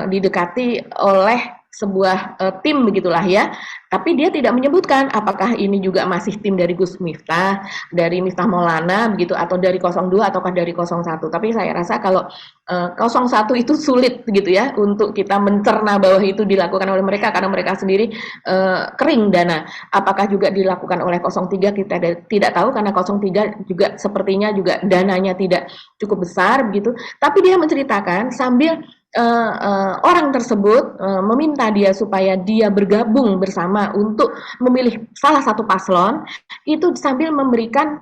didekati oleh sebuah tim begitulah ya, tapi dia tidak menyebutkan apakah ini juga masih tim dari Gus Miftah, dari Miftah Maulana begitu, atau dari 02 ataukah dari 01. Tapi saya rasa kalau 01 itu sulit gitu ya untuk kita mencerna bahwa itu dilakukan oleh mereka karena mereka sendiri kering dana. Apakah juga dilakukan oleh 03 kita tidak tahu, karena 03 juga sepertinya juga dananya tidak cukup besar begitu. Tapi dia menceritakan sambil orang tersebut meminta dia supaya dia bergabung bersama untuk memilih salah satu paslon, itu sambil memberikan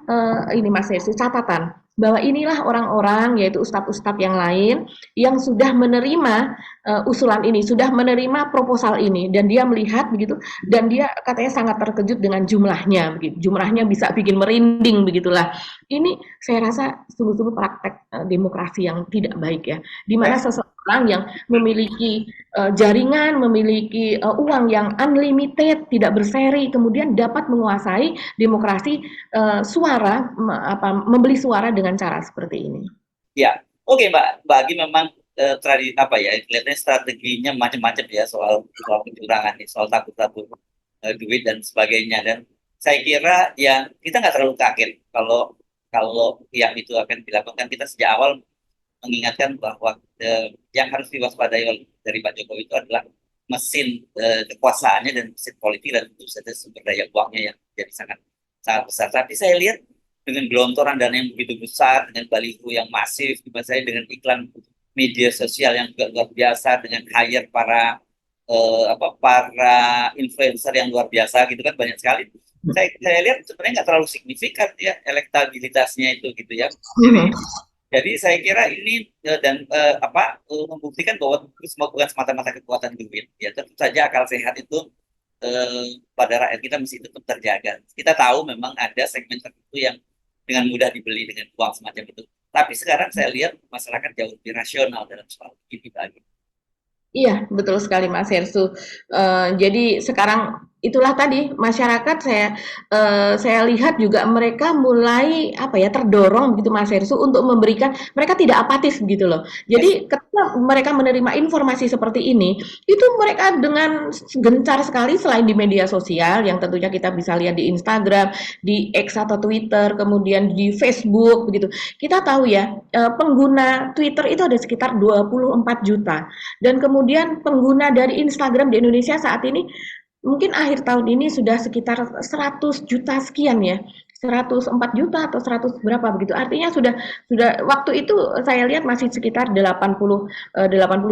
ini Mas Hersu catatan bahwa inilah orang-orang, yaitu ustadz-ustadz yang lain, yang sudah menerima usulan ini, sudah menerima proposal ini, dan dia melihat begitu, dan dia katanya sangat terkejut dengan jumlahnya, begitu. Jumlahnya bisa bikin merinding, begitulah. Ini saya rasa sungguh-sungguh praktek demokrasi yang tidak baik ya, di mana seseorang yang memiliki jaringan, memiliki uang yang unlimited, tidak berseri, kemudian dapat menguasai demokrasi suara, membeli suara dengan cara seperti ini. Ya, oke Mbak. Bagi memang kelihatannya strateginya macam-macam ya soal kecurangan, soal tabur-tabur duit dan sebagainya. Dan saya kira ya kita nggak terlalu kaget kalau yang itu akan dilakukan. Kita sejak awal mengingatkan bahwa yang harus diwaspadai dari Pak Jokowi itu adalah mesin kekuasaannya dan mesin politik, dan tentu saja sumber daya uangnya yang jadi sangat besar. Tapi saya lihat dengan gelontoran dana yang begitu besar, dengan baliho yang masif, dengan iklan media sosial yang juga luar biasa, dengan hire para influencer yang luar biasa gitu kan, banyak sekali. Saya lihat sebenarnya nggak terlalu signifikan ya elektabilitasnya itu gitu ya. Jadi saya kira ini membuktikan bahwa semua bukan semata-mata kekuatan duit. Ya tentu saja akal sehat itu pada rakyat kita mesti tetap terjaga. Kita tahu memang ada segmen tertentu yang dengan mudah dibeli dengan uang semacam itu. Tapi sekarang saya lihat masyarakat jauh lebih rasional dalam soal ini bagi. Iya, betul sekali Mas Hersu. Jadi sekarang itulah tadi masyarakat saya lihat juga mereka mulai terdorong begitu Mas Hersu untuk memberikan, mereka tidak apatis gitu loh. Jadi ketika mereka menerima informasi seperti ini, itu mereka dengan gencar sekali, selain di media sosial yang tentunya kita bisa lihat di Instagram, di X atau Twitter, kemudian di Facebook begitu. Kita tahu ya, pengguna Twitter itu ada sekitar 24 juta, dan kemudian pengguna dari Instagram di Indonesia saat ini mungkin akhir tahun ini sudah sekitar 100 juta sekian ya. 104 juta atau 100 berapa begitu. Artinya sudah waktu itu saya lihat masih sekitar 80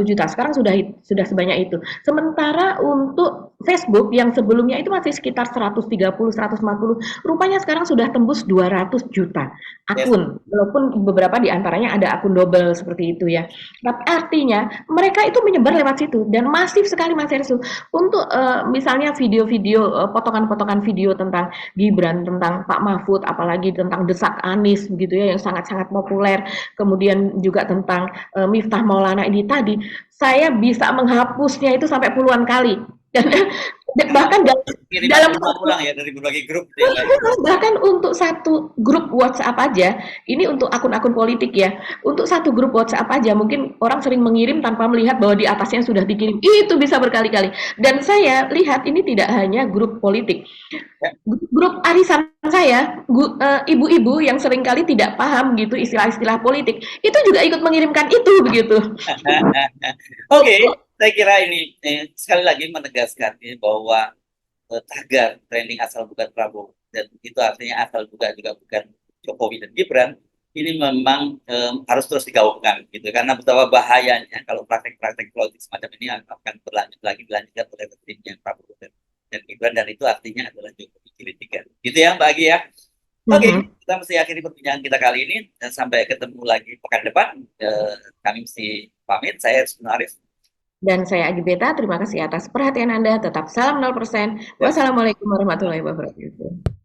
juta. Sekarang sudah sebanyak itu. Sementara untuk Facebook yang sebelumnya itu masih sekitar 130 140, rupanya sekarang sudah tembus 200 juta akun. Walaupun beberapa di antaranya ada akun double seperti itu ya. Tapi artinya mereka itu menyebar lewat situ dan masif sekali Mas Hersu. Untuk misalnya video-video potongan-potongan video tentang Gibran, tentang Pak Mahfud, apalagi tentang desak Anies begitu ya yang sangat-sangat populer, kemudian juga tentang Miftah Maulana ini tadi, saya bisa menghapusnya itu sampai puluhan kali. Dan bahkan dalam ulang ya dari berbagai grup bahkan untuk satu grup WhatsApp aja, ini untuk akun-akun politik ya, untuk satu grup WhatsApp aja mungkin orang sering mengirim tanpa melihat bahwa di atasnya sudah dikirim, itu bisa berkali-kali. Dan saya lihat ini tidak hanya grup politik, grup arisan saya, ibu-ibu yang seringkali tidak paham gitu istilah-istilah politik, itu juga ikut mengirimkan itu begitu. Oke. Saya kira ini sekali lagi menegaskan bahwa tagar trending asal bukan Prabowo, dan itu artinya asal juga bukan Jokowi dan Gibran, ini memang harus terus digaungkan gitu, karena betapa bahayanya kalau praktek-praktek politik semacam ini akan dilanjutkan oleh timnya Prabowo dan Gibran, dan itu artinya adalah Jokowi jilid 3 gitu ya Mbak Agi ya. Oke, kita mesti akhiri perbincangan kita kali ini, dan sampai ketemu lagi pekan depan. Kami mesti pamit. Saya Rizky Arif. Dan saya Agi Beta, terima kasih atas perhatian Anda. Tetap salam 0%. Wassalamualaikum warahmatullahi wabarakatuh.